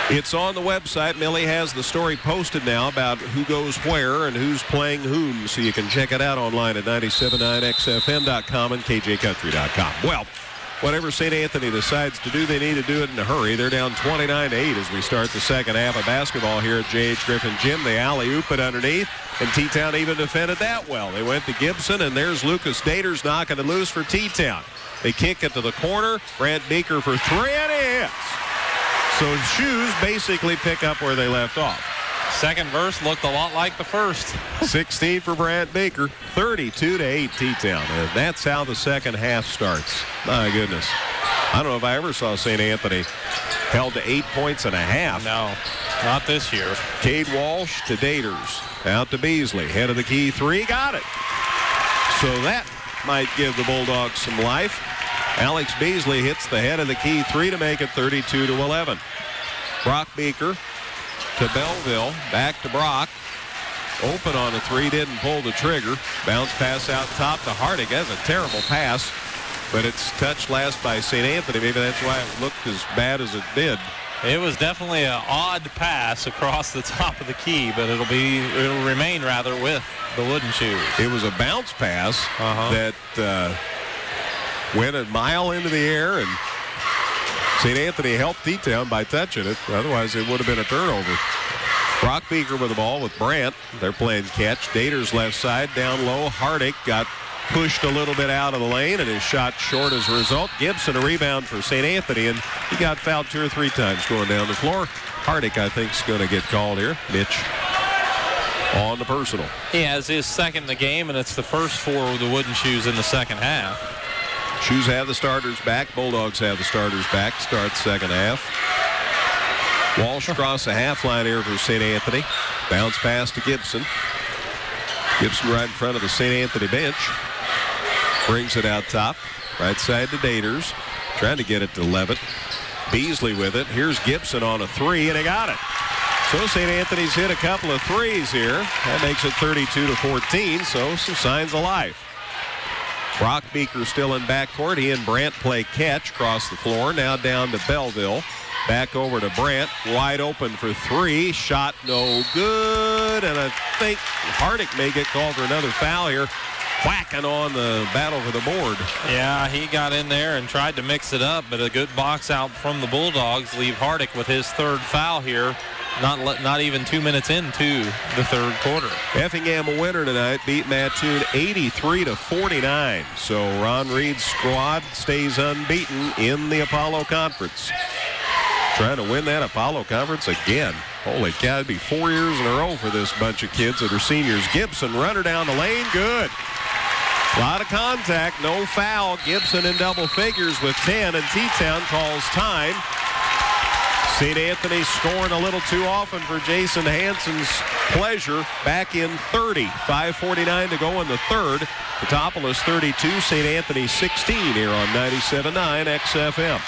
It's on the website. Millie has the story posted now about who goes where and who's playing whom, so you can check it out online at 979xfm.com and kjcountry.com. Well, whatever St. Anthony decides to do, they need to do it in a hurry. They're down 29-8 as we start the second half of basketball here at J.H. Griffin Gym. The alley-oop it underneath, and T-Town even defended that well. They went to Gibson, and there's Lucas Daters knocking it loose for T-Town. They kick it to the corner. Brant Beaker for three, and he hits. So Shoes basically pick up where they left off. Second verse looked a lot like the first. 16 for Brant Baker, 32-8 T-Town. And that's how the second half starts. My goodness. I don't know if I ever saw St. Anthony held to 8 points and a half. No, not this year. Cade Walsh to Daters. Out to Beasley. Head of the key three. Got it. So that might give the Bulldogs some life. Alex Beasley hits the head of the key three to make it 32-11. Brock Beaker to Belleville, back to Brock. Open on a three, didn't pull the trigger. Bounce pass out top to Hardig. That's a terrible pass, but it's touched last by St. Anthony. Maybe that's why it looked as bad as it did. It was definitely an odd pass across the top of the key, but it'll remain rather with the Wooden Shoes. It was a bounce pass that went a mile into the air, and St. Anthony helped T-Town by touching it. Otherwise, it would have been a turnover. Brock Beaker with the ball with Brant. They're playing catch. Daters left side, down low. Hardick got pushed a little bit out of the lane, and his shot short as a result. Gibson a rebound for St. Anthony, and he got fouled 2 or 3 times going down the floor. Hardick, I think, is going to get called here. Mitch on the personal. He has his second in the game, and it's the first for the Wooden Shoes in the second half. Shoes have the starters back. Bulldogs have the starters back. Start second half. Walsh across the half line here for St. Anthony. Bounce pass to Gibson. Gibson right in front of the St. Anthony bench. Brings it out top. Right side to Daters. Trying to get it to Levitt. Beasley with it. Here's Gibson on a three, and he got it. So St. Anthony's hit a couple of threes here. That makes it 32-14, so some signs of life. Brock Beaker still in backcourt. He and Brant play catch across the floor. Now down to Belleville. Back over to Brant. Wide open for three. Shot no good. And I think Hardick may get called for another foul here. Whacking on the battle for the board. Yeah, he got in there and tried to mix it up, but a good box out from the Bulldogs leave Hardick with his third foul here. Not even 2 minutes into the third quarter. Effingham a winner tonight, beat Mattoon 83-49. So Ron Reed's squad stays unbeaten in the Apollo Conference. Trying to win that Apollo Conference again. Holy cow, it'd be 4 years in a row for this bunch of kids that are seniors. Gibson runner down the lane, good. A lot of contact, no foul. Gibson in double figures with 10, and T-Town calls time. St. Anthony scoring a little too often for Jason Hansen's pleasure. Back in 30. 5:49 to go in the third. Teutopolis 32, St. Anthony 16 here on 97.9 XFM.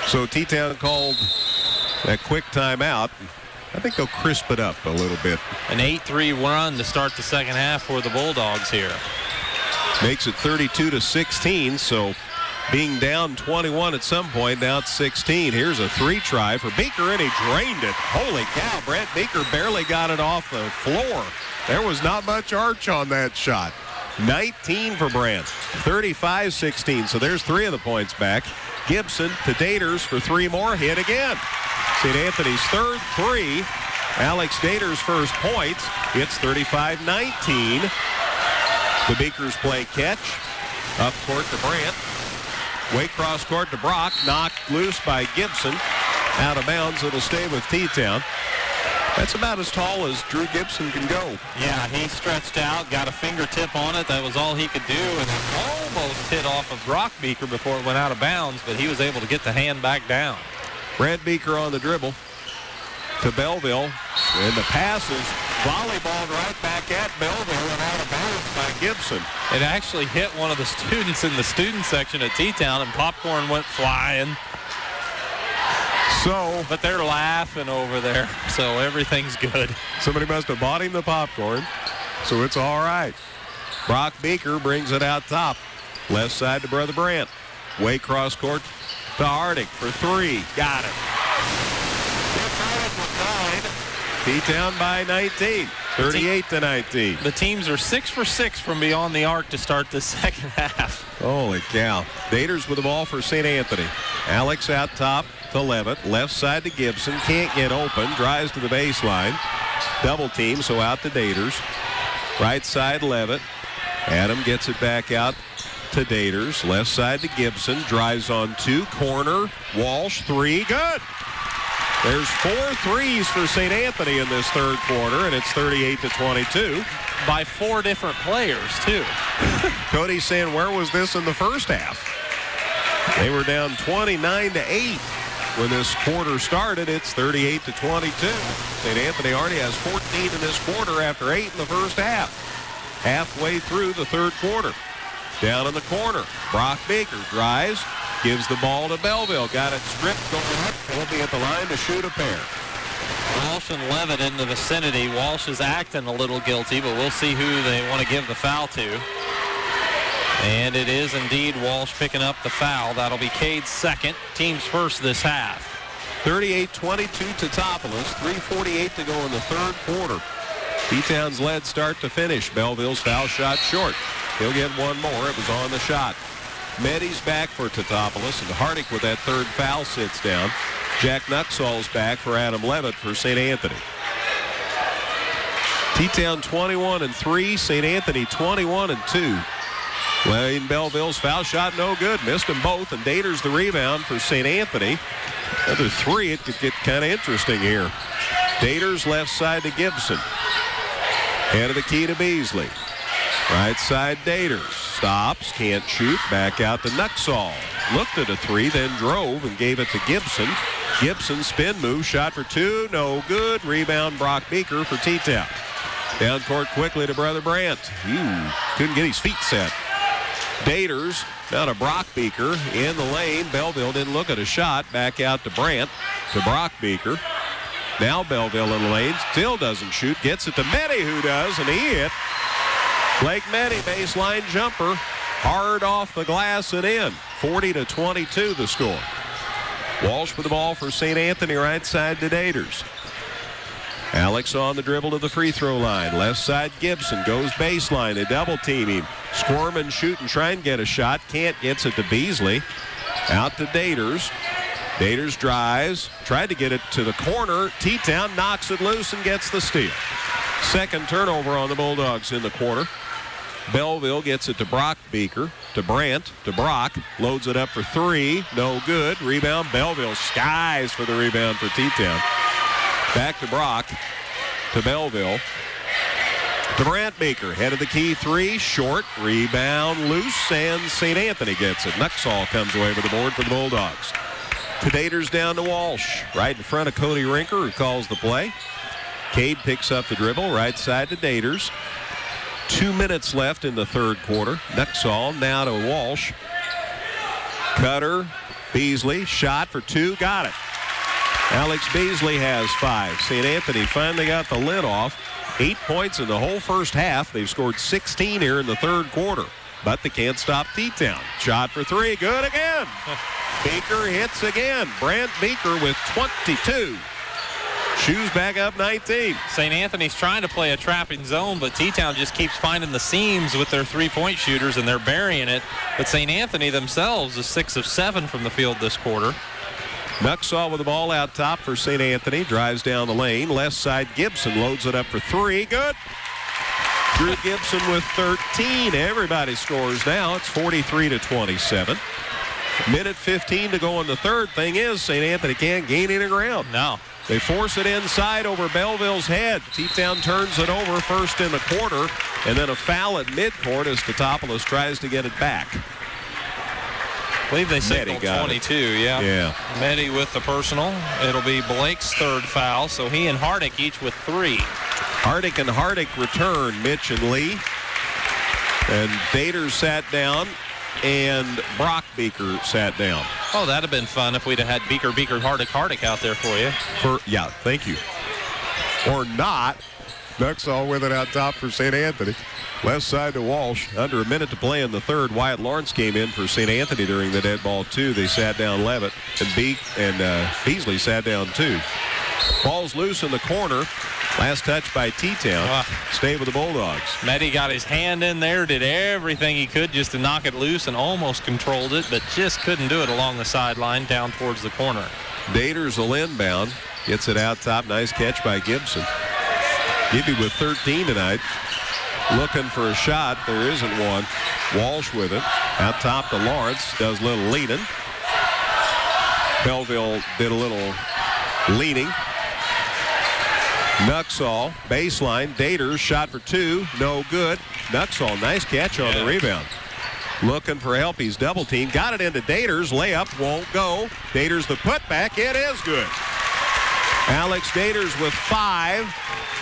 So T-Town called that quick timeout. I think they'll crisp it up a little bit. An 8-3 run to start the second half for the Bulldogs here. Makes it 32-16, so being down 21 at some point, now it's 16. Here's a three try for Beaker, and he drained it. Holy cow, Brant Beaker barely got it off the floor. There was not much arch on that shot. 19 for Brant, 35-16, so there's 3 of the points back. Gibson to Daters for 3 more, hit again. St. Anthony's third three. Alex Daters' first points. It's 35-19. The Beakers play catch. Up court to Brant. Way cross court to Brock. Knocked loose by Gibson. Out of bounds. It'll stay with T-Town. That's about as tall as Drew Gibson can go. Yeah, he stretched out, got a fingertip on it. That was all he could do, and it almost hit off of Brockbeaker before it went out of bounds, but he was able to get the hand back down. Brad Beaker on the dribble to Belleville, and the pass is volleyballed right back at Belleville and out of bounds by Gibson. It actually hit one of the students in the student section at T-Town, and popcorn went flying. So, but they're laughing over there, so everything's good. Somebody must have bought him the popcorn, so it's all right. Brock Beaker brings it out top. Left side to Brother Brandt. Way cross court to Hardick for three. Got it. T-Town by 19, 38-19. The teams are 6 for 6 from beyond the arc to start the second half. Holy cow. Daters with the ball for St. Anthony. Alex out top to Levitt. Left side to Gibson. Can't get open. Drives to the baseline. Double team, so out to Daters. Right side Levitt. Adam gets it back out to Daters. Left side to Gibson. Drives on two. Corner. Walsh. Three. Good. There's 4 threes for St. Anthony in this third quarter, and it's 38-22. By 4 different players, too. Cody's saying, where was this in the first half? They were down 29-8 when this quarter started. It's 38-22. St. Anthony already has 14 in this quarter after 8 in the first half. Halfway through the third quarter. Down in the corner, Brock Baker drives, gives the ball to Belleville. Got it stripped going up. He'll be at the line to shoot a pair. Walsh and Levitt in the vicinity. Walsh is acting a little guilty, but we'll see who they want to give the foul to. And it is indeed Walsh picking up the foul. That'll be Cade's second. Team's first this half. 38-22 Teutopolis. 3:48 to go in the third quarter. T-Town's led start to finish. Belleville's foul shot short. He'll get one more. It was on the shot. Meddy's back for Teutopolis, and Hardick with that third foul sits down. Jack Nuxall's back for Adam Levitt for St. Anthony. T-Town 21-3, St. Anthony 21-2. Wayne Belleville's foul shot no good. Missed them both, and Daters the rebound for St. Anthony. Another three, it could get kind of interesting here. Daters left side to Gibson. Head of the key to Beasley. Right side Daters. Stops, can't shoot, back out to Nuxall. Looked at a three, then drove and gave it to Gibson. Gibson spin move, shot for two, no good. Rebound Brock Beaker for T-Town. Down court quickly to Brother Brandt. Couldn't get his feet set. Daters down to Brock Beaker in the lane. Belleville didn't look at a shot. Back out to Brandt to Brock Beaker. Now Belleville in the lane, still doesn't shoot. Gets it to Meddy, who does, and he hit. Blake Meddy, baseline jumper, hard off the glass and in. 40-22 the score. Walsh with the ball for St. Anthony, right side to Daters. Alex on the dribble to the free throw line. Left side Gibson goes baseline. They double team him. Squirm and shoot and try and get a shot. Can't, gets it to Beasley. Out to Daters. Daters drives. Tried to get it to the corner. T-Town knocks it loose and gets the steal. Second turnover on the Bulldogs in the quarter. Belleville gets it to Brock Beaker, to Brandt, to Brock, loads it up for three, no good. Rebound, Belleville skies for the rebound for T-Town. Back to Brock, to Belleville, to Brandt Beaker, head of the key three, short, rebound, loose, and St. Anthony gets it. Nuxall comes away with the board for the Bulldogs. To Daters down to Walsh, right in front of Cody Rinker, who calls the play. Cade picks up the dribble, right side to Daters. 2 minutes left in the third quarter. Nuxall now to Walsh. Cutter, Beasley, shot for two, got it. Alex Beasley has 5. St. Anthony finally got the lid off. 8 points in the whole first half. They've scored 16 here in the third quarter, but they can't stop T-Town. Shot for three, good again. Beaker hits again. Brandt Beaker with 22. Shoes back up 19. St. Anthony's trying to play a trapping zone, but T-Town just keeps finding the seams with their three-point shooters, and they're burying it. But St. Anthony themselves is 6 of 7 from the field this quarter. Nuxall with the ball out top for St. Anthony. Drives down the lane. Left side Gibson loads it up for three. Good. Drew Gibson with 13. Everybody scores now. It's 43-27. Minute 15 to go in the third. Thing is, St. Anthony can't gain any ground. No. They force it inside over Belleville's head. T-Town turns it over first in the quarter, and then a foul at midcourt as Teutopolis tries to get it back. I believe they signaled 22, Yeah. Medi with the personal. It'll be Blake's third foul, so he and Hardick each with 3. Hardick and Hardick return, Mitch and Lee. And Dater sat down, and Brock Beaker sat down. Oh, that'd have been fun if we'd have had Beaker, Hardick out there for you. Yeah, thank you. Or not. Nuxall with it out top for St. Anthony. Left side to Walsh. Under a minute to play in the third. Wyatt Lawrence came in for St. Anthony during the dead ball, too. They sat down Levitt, and Beasley sat down, too. Ball's loose in the corner. Last touch by T-Town. Stay with the Bulldogs. Medi got his hand in there, did everything he could just to knock it loose and almost controlled it, but just couldn't do it along the sideline down towards the corner. Dater's a inbound. Gets it out top. Nice catch by Gibson. Gibby with 13 tonight. Looking for a shot. There isn't one. Walsh with it. Out top to Lawrence. Does a little leaning. Belleville did a little leaning. Nuxall, baseline. Dater shot for 2. No good. Nuxall, nice catch on the rebound. Looking for help. He's double teamed. Got it into Dater's. Layup won't go. Dater's the putback. It is good. Alex Daters with 5.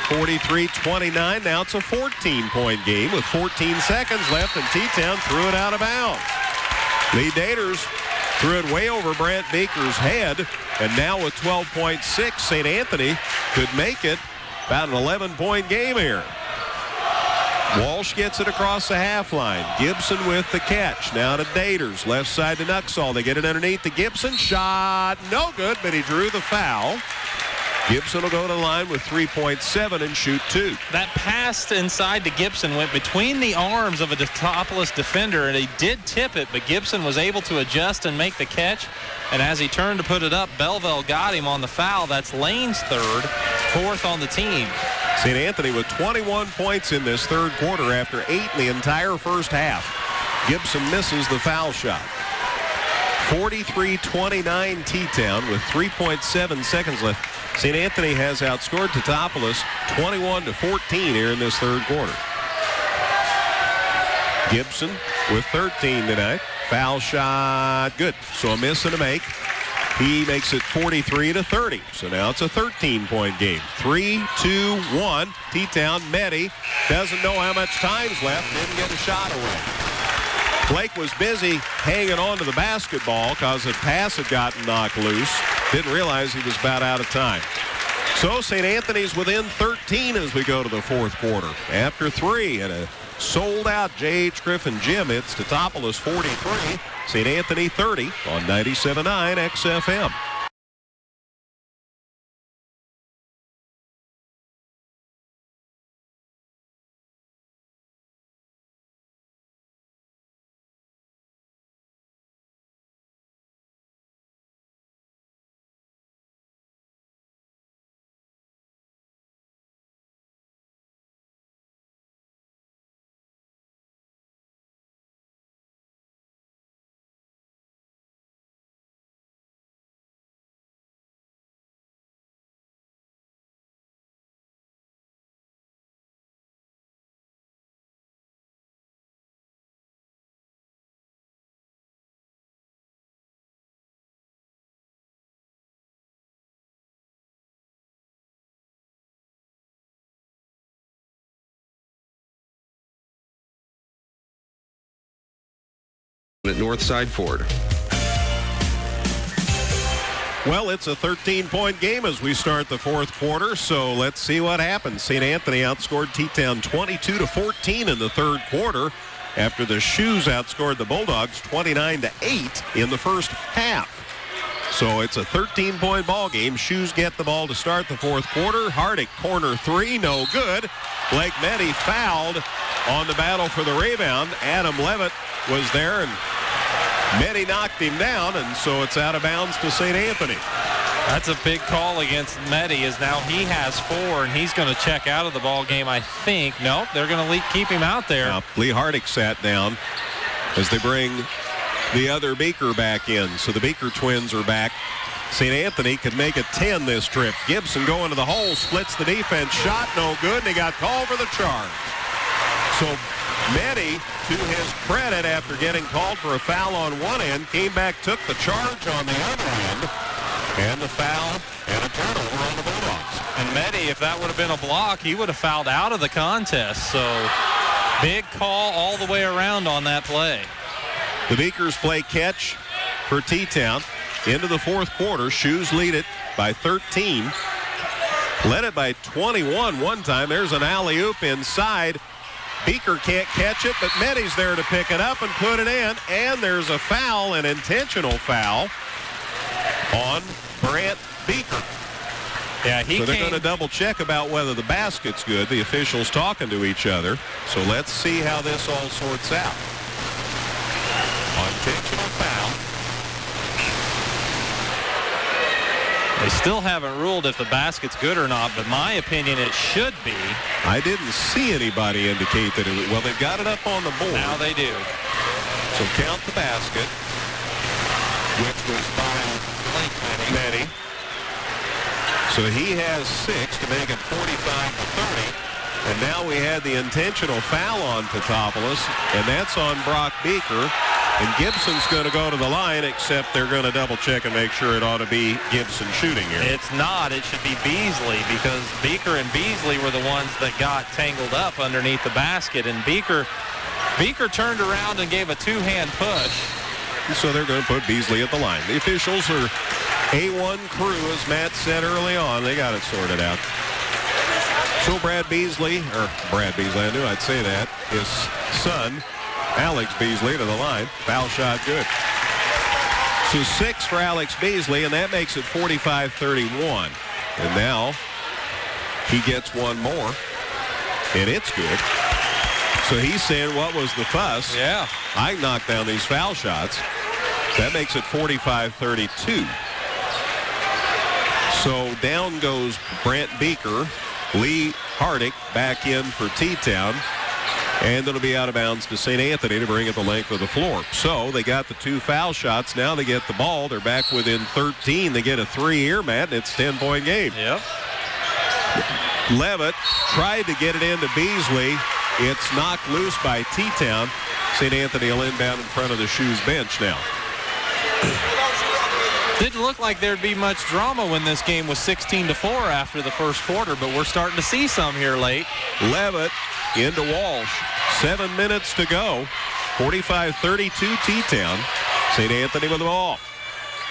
43-29. Now it's a 14-point game with 14 seconds left, and T-Town threw it out of bounds. Lee Daters threw it way over Brant Baker's head, and now with 12.6, St. Anthony could make it about an 11-point game here. Walsh gets it across the half line. Gibson with the catch. Now to Daters. Left side to Nuxall. They get it underneath to Gibson. Shot no good, but he drew the foul. Gibson will go to the line with 3.7 and shoot 2. That pass inside to Gibson went between the arms of a Teutopolis defender, and he did tip it, but Gibson was able to adjust and make the catch. And as he turned to put it up, Belleville got him on the foul. That's Lane's third, 4th on the team. St. Anthony with 21 points in this third quarter after 8 in the entire first half. Gibson misses the foul shot. 43-29 T-Town with 3.7 seconds left. St. Anthony has outscored Teutopolis 21-14 here in this third quarter. Gibson with 13 tonight. Foul shot good. So a miss and a make. He makes it 43-30. So now it's a 13-point game. 3-2-1. T-Town. Medi doesn't know how much time's left. Didn't get a shot away. Blake was busy hanging on to the basketball because the pass had gotten knocked loose. Didn't realize he was about out of time. So St. Anthony's within 13 as we go to the fourth quarter. After 3 and a sold-out J.H. Griffin gym, it's Teutopolis 43, St. Anthony 30 on 97.9 XFM. At Northside Ford. Well, it's a 13-point game as we start the fourth quarter, so let's see what happens. St. Anthony outscored T-Town 22-14 in the third quarter after the Shoes outscored the Bulldogs 29-8 in the first half. So it's a 13-point ball game. Shoes get the ball to start the fourth quarter. Hardick, corner 3, no good. Blake Medi fouled on the battle for the rebound. Adam Levitt was there, and Medi knocked him down, and so it's out of bounds to St. Anthony. That's a big call against Medi, as now he has 4, and he's going to check out of the ball game, I think. Nope, they're going to keep him out there. Now, Lee Hardick sat down as they bring the other Beaker back in. So the Beaker twins are back St. Anthony could make it 10 this trip. Gibson going to the hole, splits the defense, shot no good, and he got called for the charge. So Meddy, to his credit, after getting called for a foul on one end, came back, took the charge on the other end, and the foul and a turnover on the Bulldogs. And Meddy, if that would have been a block, he would have fouled out of the contest. So big call all the way around on that play. The Beakers play catch for T-Town into the fourth quarter. Shoes lead it by 13. Led it by 21 one time. There's an alley-oop inside. Beaker can't catch it, but Meddy's there to pick it up and put it in. And there's a foul, an intentional foul on Brant Beaker. Yeah, so they're going to double check about whether the basket's good. The officials talking to each other. So let's see how this all sorts out. Intentional foul. They still haven't ruled if the basket's good or not, but my opinion, it should be. I didn't see anybody indicate that it was. Well, they've got it up on the board. Now they do. So count the basket, which was by Meddy. So he has 6 to make it 45-30. And now we had the intentional foul on Teutopolis, and that's on Brock Beaker. And Gibson's going to go to the line, except they're going to double check and make sure it ought to be Gibson shooting here. It's not. It should be Beasley, because Beaker and Beasley were the ones that got tangled up underneath the basket. And Beaker turned around and gave a two-hand push. So they're going to put Beasley at the line. The officials are A1 crew, as Matt said early on. They got it sorted out. So Brad Beasley, I knew I'd say that, his son, Alex Beasley, to the line. Foul shot good. So 6 for Alex Beasley, and that makes it 45-31. And now he gets one more, and it's good. So he's saying, what was the fuss? Yeah. I knocked down these foul shots. That makes it 45-32. So down goes Brant Beaker. Lee Hardick back in for T-Town. And it'll be out of bounds to St. Anthony to bring it the length of the floor. So they got the 2 foul shots. Now they get the ball. They're back within 13. They get a 3 here, Matt, and it's a 10-point game. Yep. Levitt tried to get it into Beasley. It's knocked loose by T-Town. St. Anthony will inbound in front of the Shoes bench now. Didn't look like there'd be much drama when this game was 16-4 after the first quarter, but we're starting to see some here late. Levitt into Walsh. 7 minutes to go. 45-32 T-Town. St. Anthony with the ball.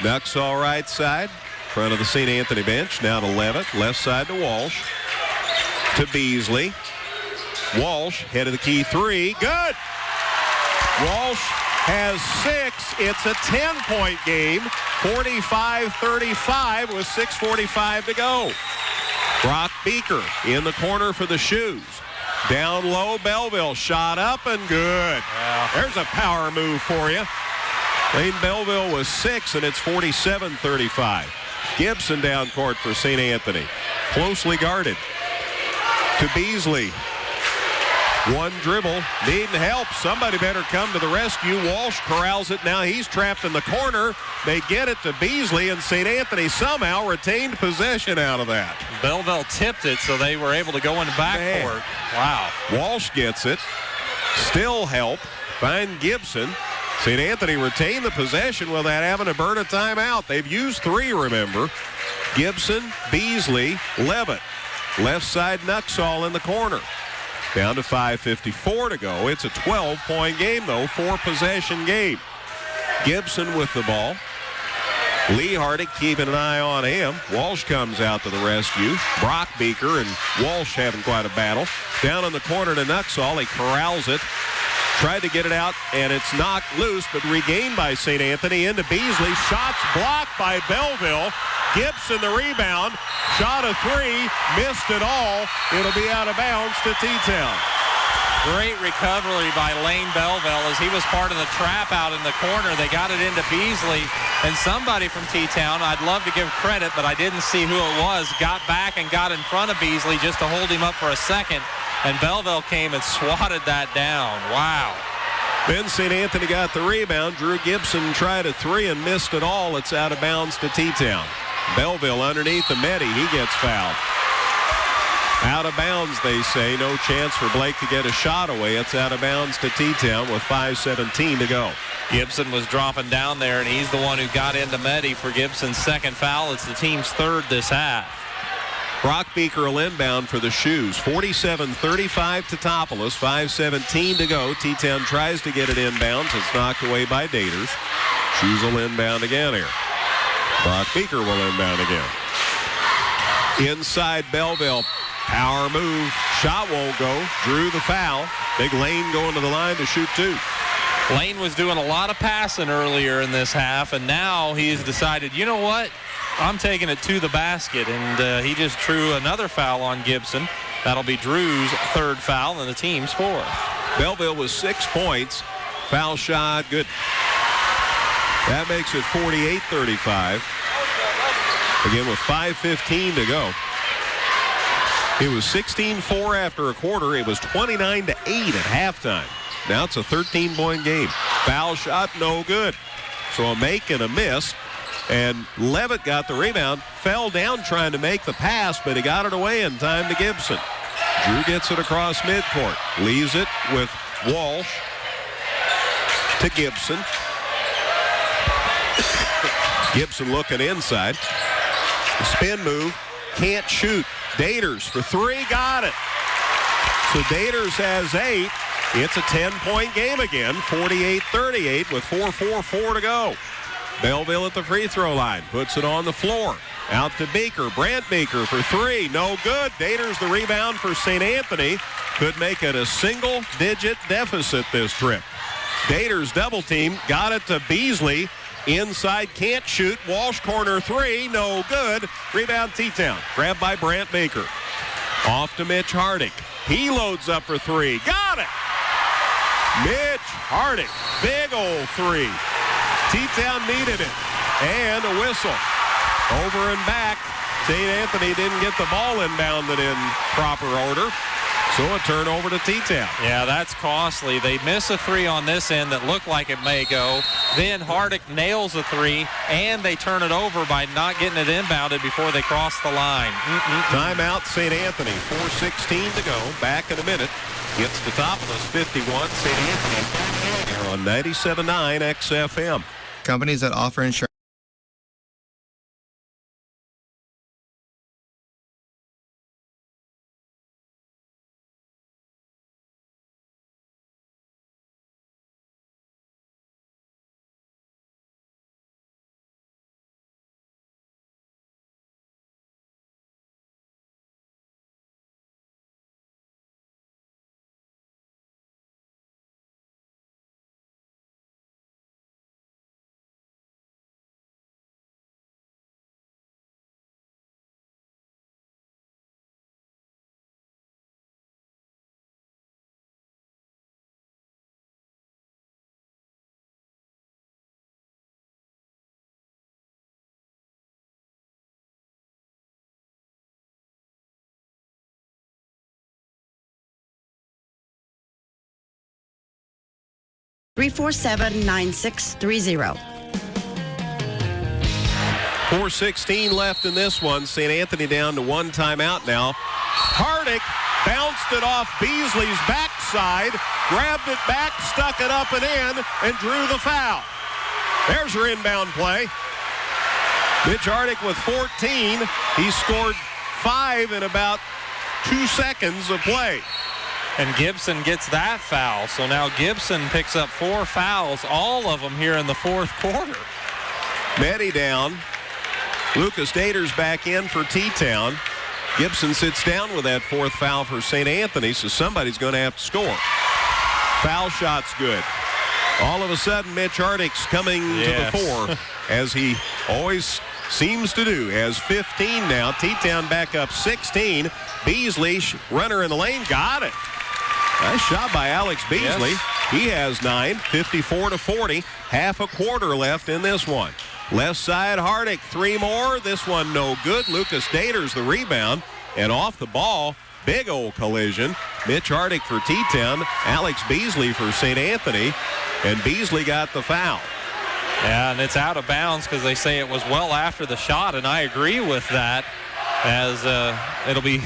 Nuxall right side. Front of the St. Anthony bench. Now to Levitt. Left side to Walsh. To Beasley. Walsh, head of the key 3. Good! Walsh has 6. It's a 10-point game. 45-35 with 6:45 to go. Brock Beaker in the corner for the Shoes. Down low, Belleville shot up and good. Yeah. There's a power move for you. Lane Belleville was 6, and it's 47-35. Gibson down court for St. Anthony. Closely guarded. To Beasley. One dribble, needing help. Somebody better come to the rescue. Walsh corrals it. Now he's trapped in the corner. They get it to Beasley, and St. Anthony somehow retained possession out of that. Belleville tipped it, so they were able to go in the backcourt. Wow. Walsh gets it. Still help. Find Gibson. St. Anthony retained the possession without having to burn a timeout. They've used 3, remember. Gibson, Beasley, Levitt. Left side Nuxall in the corner. Down to 5:54 to go. It's a 12-point game, though, 4-possession game. Gibson with the ball. Lee Hardick keeping an eye on him. Walsh comes out to the rescue. Brock Beaker and Walsh having quite a battle. Down in the corner to Nuxall. He corrals it. Tried to get it out, and it's knocked loose, but regained by St. Anthony into Beasley. Shots blocked by Belleville. Gibson the rebound. Shot a 3. Missed it all. It'll be out of bounds to T-Town. Great recovery by Lane Belleville as he was part of the trap out in the corner. They got it into Beasley, and somebody from T-Town, I'd love to give credit, but I didn't see who it was, got back and got in front of Beasley just to hold him up for a second, and Belleville came and swatted that down. Wow. Then St. Anthony got the rebound. Drew Gibson tried a three and missed it all. It's out of bounds to T-Town. Belleville underneath the Medi. He gets fouled. Out of bounds, they say. No chance for Blake to get a shot away. It's out of bounds to T-Town with 5:17 to go. Gibson was dropping down there, and he's the one who got into Medi for Gibson's second foul. It's the team's third this half. Brock Beaker will inbound for the Shoes. 47-35 Teutopolis. 5:17 to go. T-Town tries to get it inbounds. It's knocked away by Daters. Shoes will inbound again here. Brock Beaker will inbound again. Inside Belleville. Power move. Shot won't go. Drew the foul. Big Lane going to the line to shoot two. Lane was doing a lot of passing earlier in this half, and now he's decided, you know what? I'm taking it to the basket, and he just drew another foul on Gibson. That'll be Drew's third foul and the team's fourth. Belleville with 6 points. Foul shot, good. That makes it 48-35. Again with 5:15 to go. It was 16-4 after a quarter. It was 29-8 at halftime. Now it's a 13-point game. Foul shot, no good. So a make and a miss. And Levitt got the rebound, fell down trying to make the pass, but he got it away in time to Gibson. Drew gets it across midcourt. Leaves it with Walsh to Gibson. Gibson looking inside. The spin move. Can't shoot. Daters for three. Got it. So Daters has 8. It's a 10-point game again. 48-38 with 4:44 to go. Belleville at the free throw line. Puts it on the floor. Out to Beaker. Brant Beaker for three. No good. Daters the rebound for St. Anthony. Could make it a single-digit deficit this trip. Daters double team. Got it to Beasley. Inside, can't shoot. Walsh corner three. No good. Rebound T-Town. Grabbed by Brant Baker. Off to Mitch Hardick. He loads up for three. Got it. Mitch Hardick. Big old three. T-Town needed it. And a whistle. Over and back. St. Anthony didn't get the ball inbounded in proper order. So a turnover to T-Town. Yeah, that's costly. They miss a three on this end that looked like it may go. Then Hardick nails a three, and they turn it over by not getting it inbounded before they cross the line. Timeout, St. Anthony. 4:16 to go. Back in a minute. It's Teutopolis 51, St. Anthony. Here on 97.9 XFM. Companies that offer insurance. (347-9630). 4:16 left in this one. St. Anthony down to one timeout now. Hardick bounced it off Beasley's backside, grabbed it back, stuck it up and in, and drew the foul. There's your inbound play. Mitch Hardick with 14. He scored 5 in about 2 seconds of play. And Gibson gets that foul. So now Gibson picks up 4 fouls, all of them here in the fourth quarter. Medi down. Lucas Daters back in for T-Town. Gibson sits down with that 4th foul for St. Anthony, so somebody's going to have to score. Foul shot's good. All of a sudden, Mitch Hardick's coming to the fore, as he always seems to do. Has 15 now. T-Town back up 16. Beasley, runner in the lane, got it. Nice shot by Alex Beasley. Yes. He has 9, 54-40. Half a quarter left in this one. Left side, Hardick, 3 more. This one no good. Lucas Daters the rebound. And off the ball, Big old collision. Mitch Hardick for T-Town. Alex Beasley for St. Anthony. And Beasley got the foul. Yeah, and it's out of bounds because they say it was well after the shot, and I agree with that, as it'll be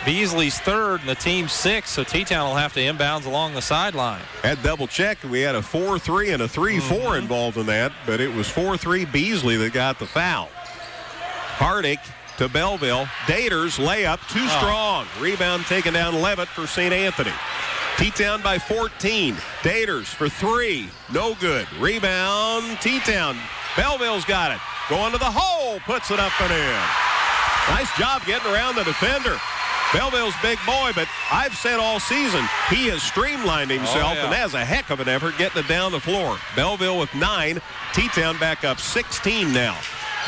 Beasley's third and the team's sixth, so T-Town will have to inbounds along the sideline. Had double checked. We had a 4-3 and a 3-4 involved in that, but it was 4-3 Beasley that got the foul. Hardick to Belleville. Daters layup too strong. Rebound taken down Levitt for St. Anthony. T-Town by 14. Daters for 3. No good. Rebound T-Town. Belleville's got it. Going to the hole. Puts it up and in. Nice job getting around the defender. Belleville's big boy, but I've said all season he has streamlined himself and has a heck of an effort getting it down the floor. Belleville with 9. T-Town back up 16 now.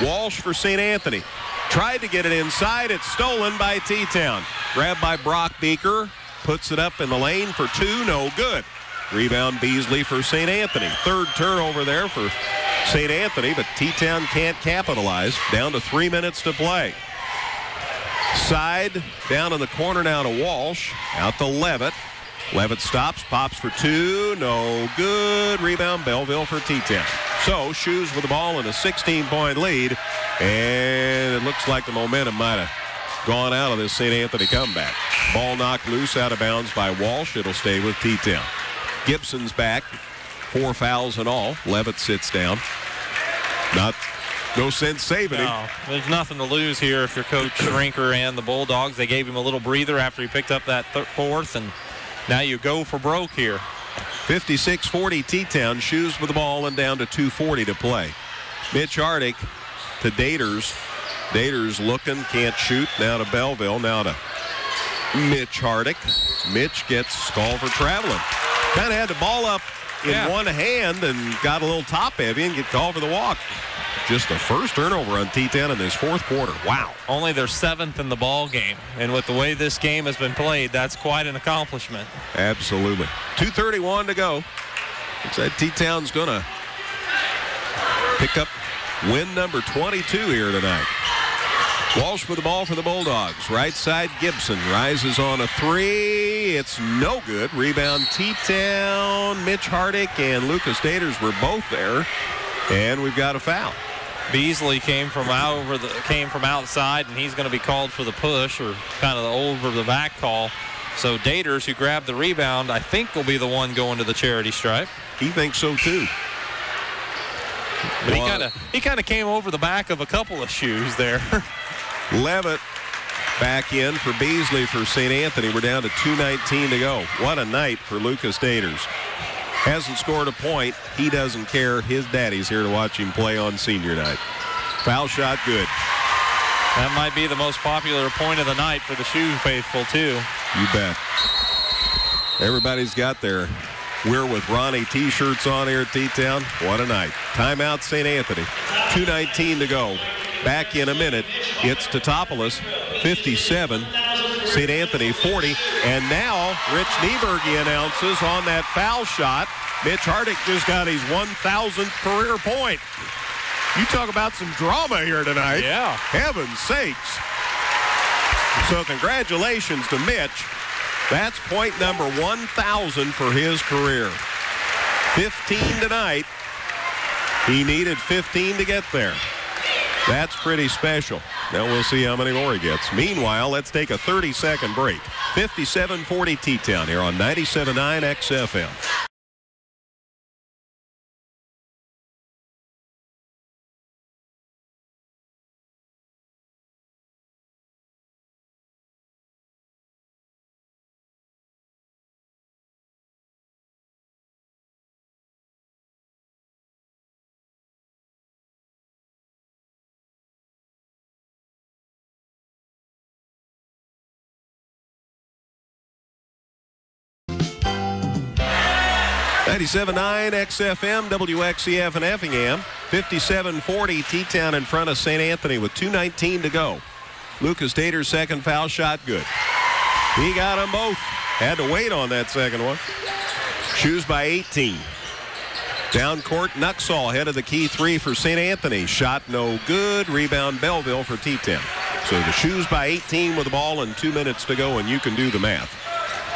Walsh for St. Anthony. Tried to get it inside. It's stolen by T-Town. Grabbed by Brock Beaker. Puts it up in the lane for 2. No good. Rebound Beasley for St. Anthony. Third turnover there for St. Anthony, but T-Town can't capitalize. Down to 3 minutes to play. Side down in the corner now to Walsh. Out to Levitt. Levitt stops, pops for 2. No good. Rebound Belleville for T-Town. So Shoes with the ball in a 16-point lead. And it looks like the momentum might have gone out of this St. Anthony comeback. Ball knocked loose out of bounds by Walsh. It'll stay with T-Town. Gibson's back. 4 fouls in all. Levitt sits down. No sense saving him. No, there's nothing to lose here if you're Coach Rinker and the Bulldogs. They gave him a little breather after he picked up that fourth, and now you go for broke here. 56-40 T-Town. Shoes with the ball and down to 2:40 to play. Mitch Hardick to Daters. Daters looking, can't shoot. Now to Belleville. Now to Mitch Hardick. Mitch gets called for traveling. Kind of had the ball up in one hand and got a little top heavy and get called for the walk. Just the first turnover on T-Town in this fourth quarter. Wow. Only their 7th in the ball game. And with the way this game has been played, that's quite an accomplishment. Absolutely. 2:31 to go. Looks like T-Town's going to pick up win number 22 here tonight. Walsh with the ball for the Bulldogs. Right side, Gibson rises on a 3. It's no good. Rebound T-Town. Mitch Hardick and Lucas Daters were both there. And we've got a foul. Beasley came from outside, and he's going to be called for the push, or kind of the over the back call. So Daters, who grabbed the rebound, I think will be the one going to the charity stripe. He thinks so too. But he kind of came over the back of a couple of shoes there. Levitt back in for Beasley for St. Anthony. We're down to 2:19 to go. What a night for Lucas Daters. Hasn't scored a point. He doesn't care. His daddy's here to watch him play on senior night. Foul shot good. That might be the most popular point of the night for the Shoe faithful, too. You bet. Everybody's got their We're with Ronnie T-shirts on here at T-Town. What a night. Timeout St. Anthony. 2:19 to go. Back in a minute. It's Teutopolis 57. St. Anthony 40. And now Rich Nieberge announces on that foul shot, Mitch Hardick just got his 1,000th career point. You talk about some drama here tonight. Yeah. Heaven's sakes. So congratulations to Mitch. That's point number 1,000 for his career. 15 tonight. He needed 15 to get there. That's pretty special. Now we'll see how many more he gets. Meanwhile, let's take a 30-second break. 57-40 T-Town here on 97.9 XFM. .9 XFM, WXCF and Effingham. 57-40 T-Town in front of St. Anthony with 2:19 to go. Lucas Daters' second foul shot good. He got them both. Had to wait on that second one. Shoes by 18. Down court, Nuxall head of the key three for St. Anthony. Shot no good. Rebound Belleville for T-Town. So the Shoes by 18 with the ball and 2 minutes to go, and you can do the math.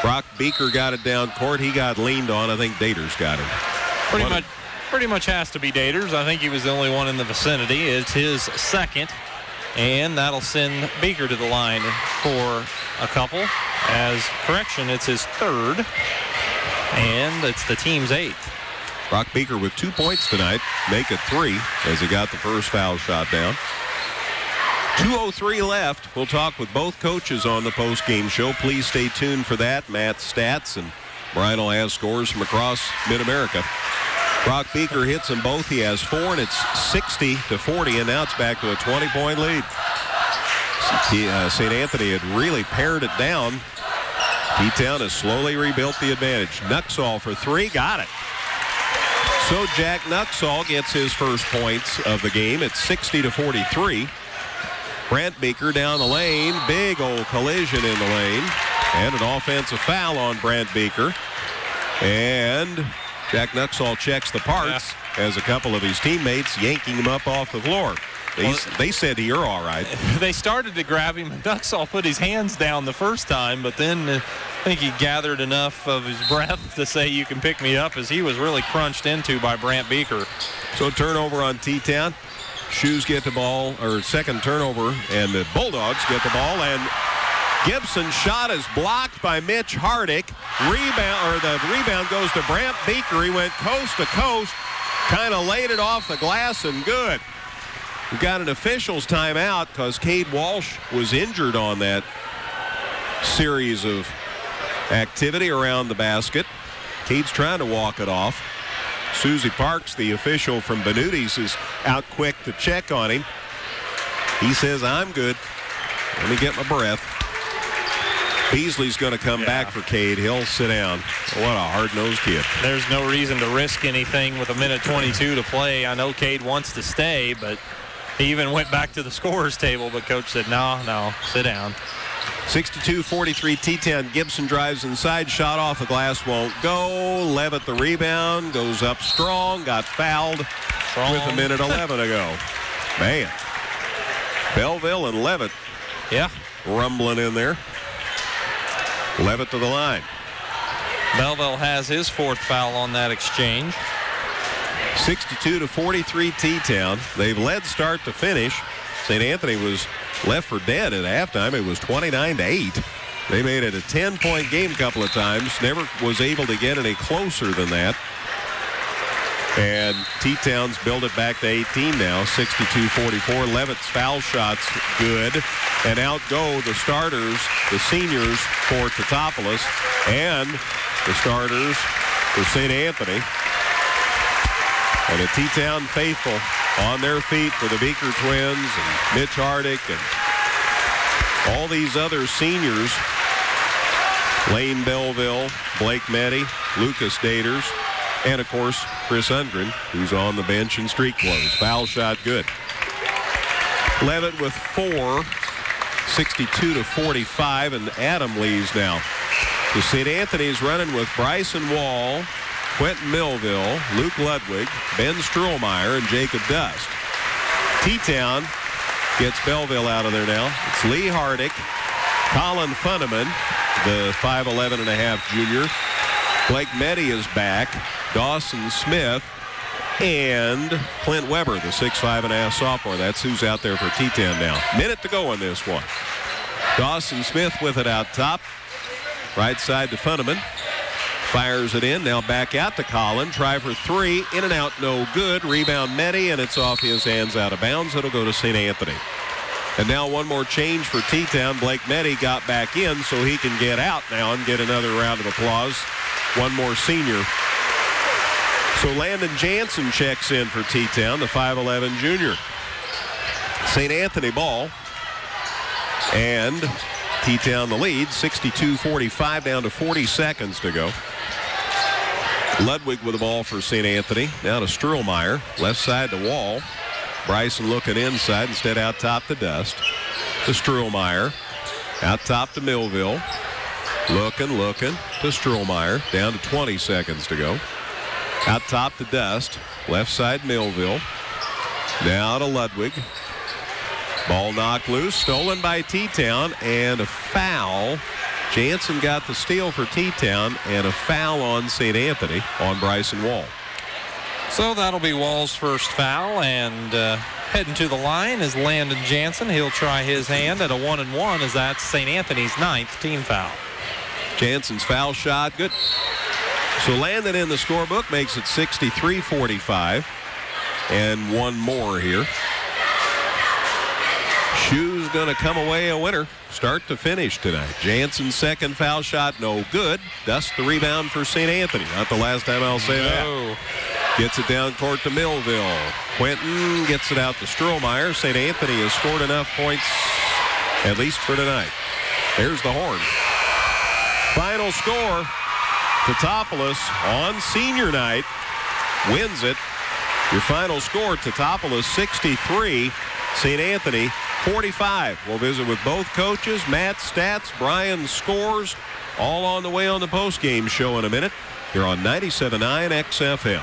Brock Beaker got it down court. He got leaned on. I think Daters got him. Pretty much has to be Daters. I think he was the only one in the vicinity. It's his second, and that'll send Beaker to the line for a couple. As correction, it's his third, and it's the team's 8th. Brock Beaker with 2 points tonight, make it 3 as he got the first foul shot down. 2:03 left. We'll talk with both coaches on the post-game show. Please stay tuned for that. Matt's stats, and Brian will have scores from across Mid-America. Brock Beaker hits them both. He has 4, and it's 60-40, and now it's back to a 20-point lead. St. Anthony had really pared it down. T-Town has slowly rebuilt the advantage. Nuxall for 3, got it. So Jack Nuxall gets his first points of the game. It's 60-43. Brant Beaker down the lane. Big old collision in the lane. And an offensive foul on Brant Beaker. And Jack Nuxall checks the parts as a couple of his teammates yanking him up off the floor. They said, you're all right. They started to grab him, and Nuxall put his hands down the first time, but then I think he gathered enough of his breath to say, you can pick me up, as he was really crunched into by Brant Beaker. So turnover on T-Town. Shoes get the ball, or second turnover, and the Bulldogs get the ball, and Gibson's shot is blocked by Mitch Hardick. The rebound goes to Brant Beaker. He went coast to coast, kind of laid it off the glass, and good. We've got an official's timeout because Cade Walsh was injured on that series of activity around the basket. Cade's trying to walk it off. Susie Parks, the official from Benuti's, is out quick to check on him. He says, I'm good. Let me get my breath. Beasley's going to come back for Cade. He'll sit down. What a hard-nosed kid. There's no reason to risk anything with 1:22 to play. I know Cade wants to stay, but he even went back to the scorer's table, but coach said, no, sit down. 62-43 T-Town. Gibson drives inside, shot off the glass, won't go. Levitt the rebound, goes up strong, got fouled with 1:11 to go. Man, Belleville and Levitt rumbling in there. Levitt to the line. Belleville has his 4th foul on that exchange. 62-43 T-Town. They've led start to finish. St. Anthony was left for dead at halftime. It was 29-8. They made it a 10-point game a couple of times. Never was able to get any closer than that. And T-Town's built it back to 18 now, 62-44. Levitt's foul shots good. And out go the starters, the seniors for Teutopolis, and the starters for St. Anthony. And the T-Town faithful on their feet for the Beaker twins and Mitch Hardick and all these other seniors. Lane Belleville, Blake Meddy, Lucas Daters, and of course Chris Undgren, who's on the bench in street clothes. Foul shot good. Levitt with 4, 62-45, and Adam leaves now. The St. Anthony's running with Bryson Wall, Quentin Millville, Luke Ludwig, Ben Struhlmeyer, and Jacob Dust. T-Town gets Belleville out of there now. It's Lee Hardick, Colin Funneman, the 5'11.5 junior. Blake Meddy is back. Dawson Smith and Clint Weber, the 6'5.5 sophomore. That's who's out there for T-Town now. Minute to go in this one. Dawson Smith with it out top. Right side to Funneman. Fires it in. Now back out to Collin. Try for 3. In and out, no good. Rebound Meddy, and it's off his hands out of bounds. It'll go to St. Anthony. And now one more change for T-Town. Blake Meddy got back in so he can get out now and get another round of applause. One more senior. So Landon Jansen checks in for T-Town, the 5'11 junior. St. Anthony ball. And T-Town the lead, 62-45, down to 40 seconds to go. Ludwig with the ball for St. Anthony. Now to Struhlmeyer, left side to Wall. Bryson looking inside, instead out top to Dust. To Struhlmeyer, out top to Millville. Looking to Struhlmeyer, down to 20 seconds to go. Out top to Dust, left side Millville. Now to Ludwig. Ball knocked loose, stolen by T-Town, and a foul. Jansen got the steal for T-Town, and a foul on St. Anthony on Bryson Wall. So that'll be Wall's first foul, and heading to the line is Landon Jansen. He'll try his hand at a 1-and-1 as that's St. Anthony's 9th team foul. Jansen's foul shot, good. So Landon in the scorebook makes it 63-45, and one more here. Shoe's going to come away a winner, start to finish tonight. Jansen's second foul shot, no good. Thus the rebound for St. Anthony. Not the last time I'll say that. Gets it down court to Millville. Quentin gets it out to Strohmeyer. St. Anthony has scored enough points, at least for tonight. There's the horn. Final score, Teutopolis on senior night wins it. Your final score, Teutopolis 63, St. Anthony 45. We'll visit with both coaches, Matt's stats, Brian's scores, all on the way on the postgame show in a minute. You're on 97.9 XFM.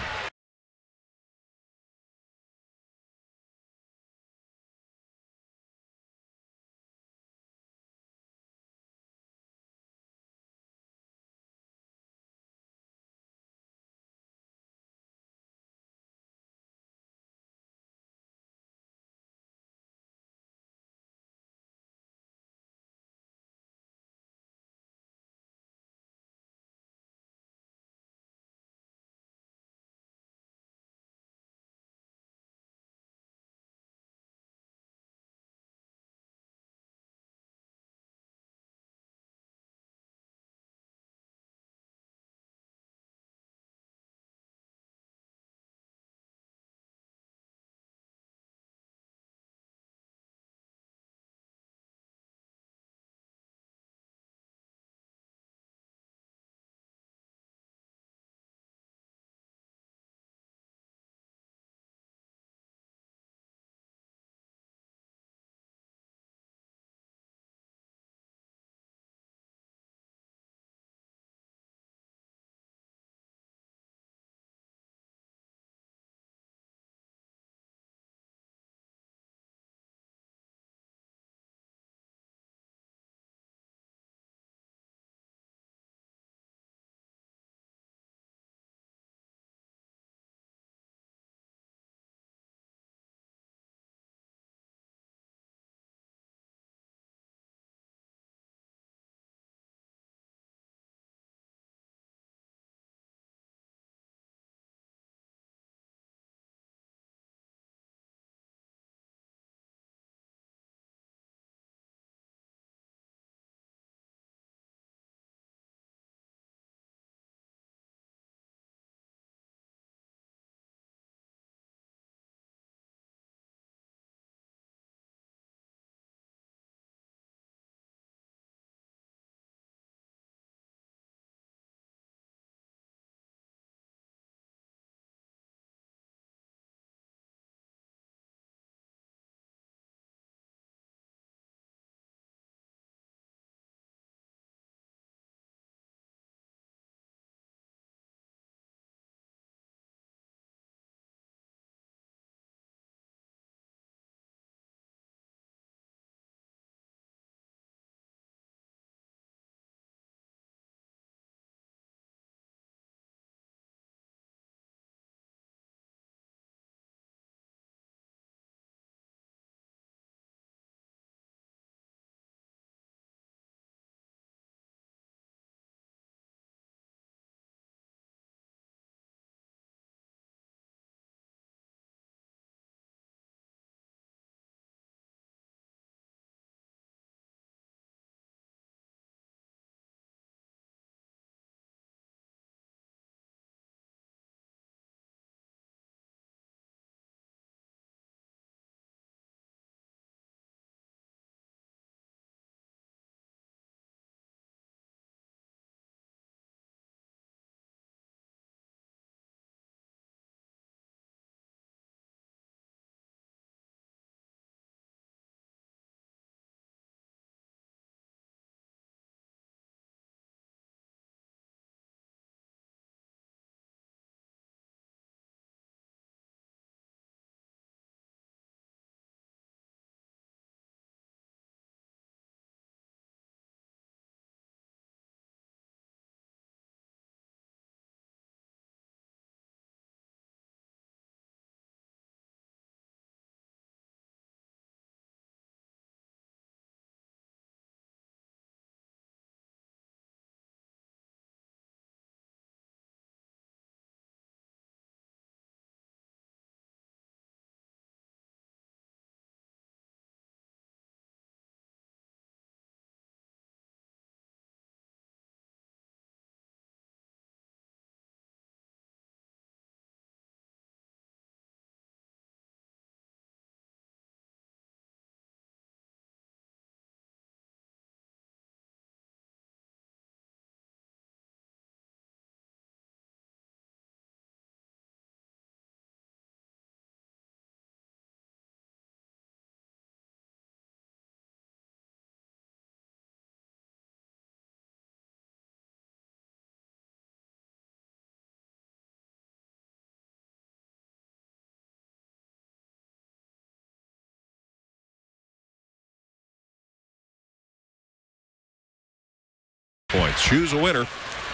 points. Shoes a winner,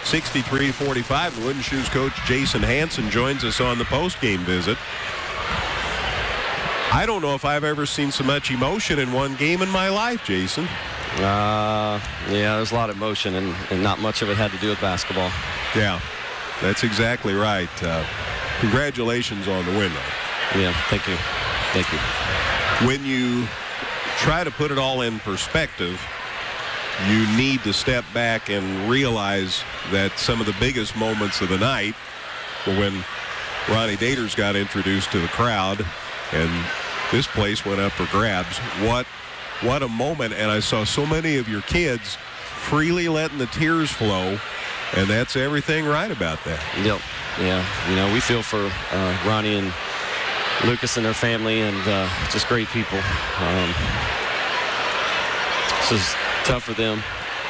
63-45. The Wooden Shoes coach Jason Hansen joins us on the post-game visit. I don't know if I've ever seen so much emotion in one game in my life, Jason. Yeah, there's a lot of emotion, and not much of it had to do with basketball. Yeah, that's exactly right. Congratulations on the win, though. Yeah, thank you. Thank you. When you try to put it all in perspective, you need to step back and realize that some of the biggest moments of the night were when Ronnie Daters got introduced to the crowd, and this place went up for grabs. What a moment, and I saw so many of your kids freely letting the tears flow, and that's everything right about that. Yep. Yeah. We feel for Ronnie and Lucas and their family, and just great people. This is tough for them,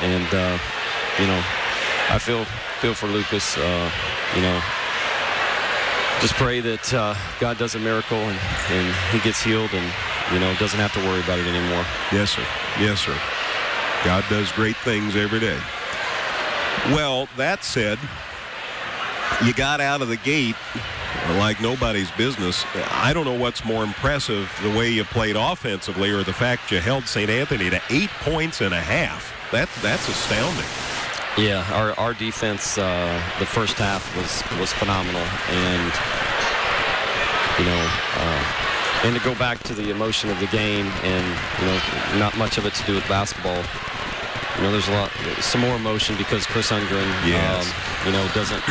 and I feel for Lucas. Just pray that God does a miracle and he gets healed and doesn't have to worry about it anymore. Yes, sir. Yes, sir. God does great things every day. Well, that said, you got out of the gate like nobody's business. I don't know what's more impressive, the way you played offensively or the fact you held St. Anthony to 8 points and a half. That's astounding. Yeah, our defense the first half was phenomenal, and and to go back to the emotion of the game, and not much of it to do with basketball. There's some more emotion because Chris Undgren, yes. Doesn't.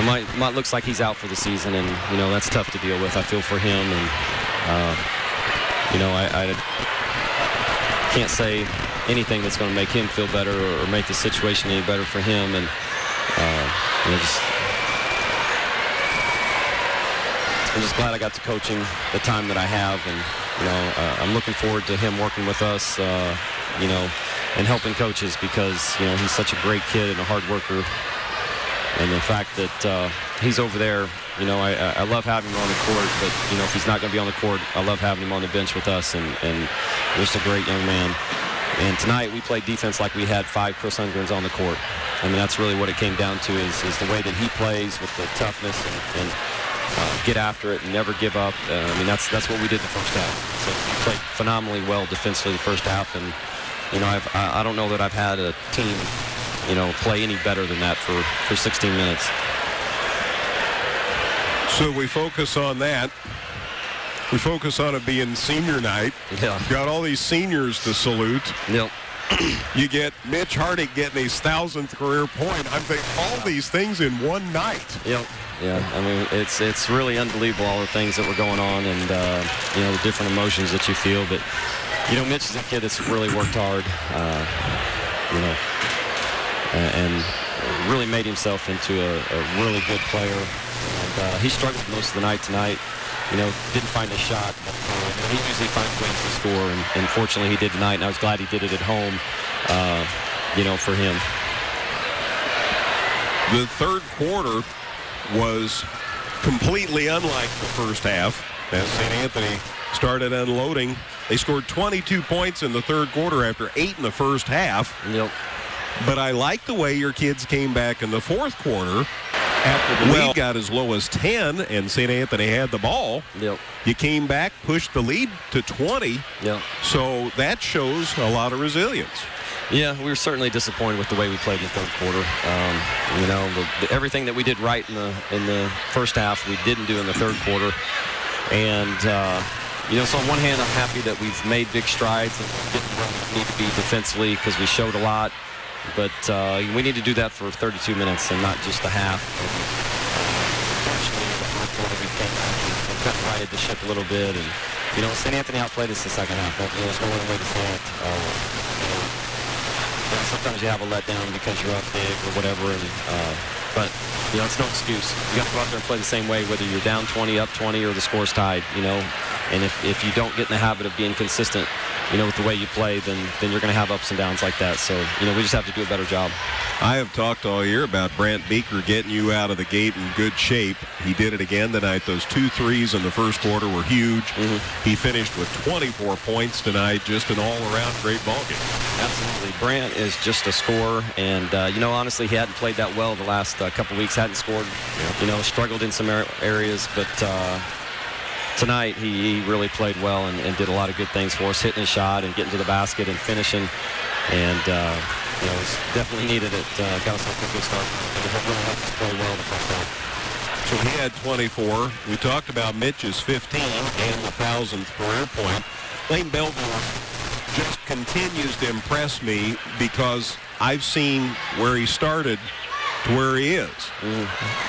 Might looks like he's out for the season, and that's tough to deal with. I feel for him, and I can't say anything that's going to make him feel better or make the situation any better for him, and I'm just glad I got to coach him the time that I have, and I'm looking forward to him working with us, and helping coaches, because he's such a great kid and a hard worker. And the fact that he's over there, I love having him on the court, but, if he's not going to be on the court, I love having him on the bench with us, and just a great young man. And tonight we played defense like we had 5 Chris Undgrens on the court. I mean, that's really what it came down to, is the way that he plays with the toughness and get after it and never give up. That's what we did the first half. So we played phenomenally well defensively the first half, and, I don't know that I've had a team play any better than that for 16 minutes. So we focus on that. We focus on it being senior night. Yeah. Got all these seniors to salute. Yep. You get Mitch Hardick getting his 1,000th career point. I'm thinking all these things in one night. Yep. Yeah. It's really unbelievable, all the things that were going on, and the different emotions that you feel. But Mitch is a kid that's really worked hard. And really made himself into a really good player. And he struggled most of the night tonight. Didn't find a shot. He usually finds ways to score, and fortunately he did tonight, and I was glad he did it at home, for him. The third quarter was completely unlike the first half. As St. Anthony started unloading, they scored 22 points in the third quarter after 8 in the first half. Yep. But I like the way your kids came back in the fourth quarter. After the lead got as low as 10 and St. Anthony had the ball, yep. You came back, pushed the lead to 20. Yep. So that shows a lot of resilience. Yeah, we were certainly disappointed with the way we played in the third quarter. Everything that we did right in the first half, we didn't do in the third quarter. And so on one hand, I'm happy that we've made big strides and getting where we need to be defensively, because we showed a lot. But we need to do that for 32 minutes and not just a half. Unfortunately, the fourth quarter we came out and kind of righted the ship a little bit. And, St. Anthony outplayed us the second half. There's no other way to say it. Sometimes you have a letdown because you're up big or whatever. But it's no excuse. You got to go out there and play the same way, whether you're down 20, up 20, or the score's tied, And if you don't get in the habit of being consistent, with the way you play, then you're going to have ups and downs like that. So, we just have to do a better job. I have talked all year about Brant Beaker getting you out of the gate in good shape. He did it again tonight. Those 2 threes in the first quarter were huge. He finished with 24 points tonight. Just an all-around great ball game. Absolutely. Brant is just a scorer, and, honestly, he hadn't played that well the last couple weeks. Hadn't scored, struggled in some areas, but tonight he really played well and did a lot of good things for us, hitting a shot and getting to the basket and finishing. And, it's definitely needed it. Got us off to a good start. And it really helped us play well the first half. So he had 24. We talked about Mitch's 15 and the 1,000th career point. Lane Belvoir just continues to impress me because I've seen where he started to where he is.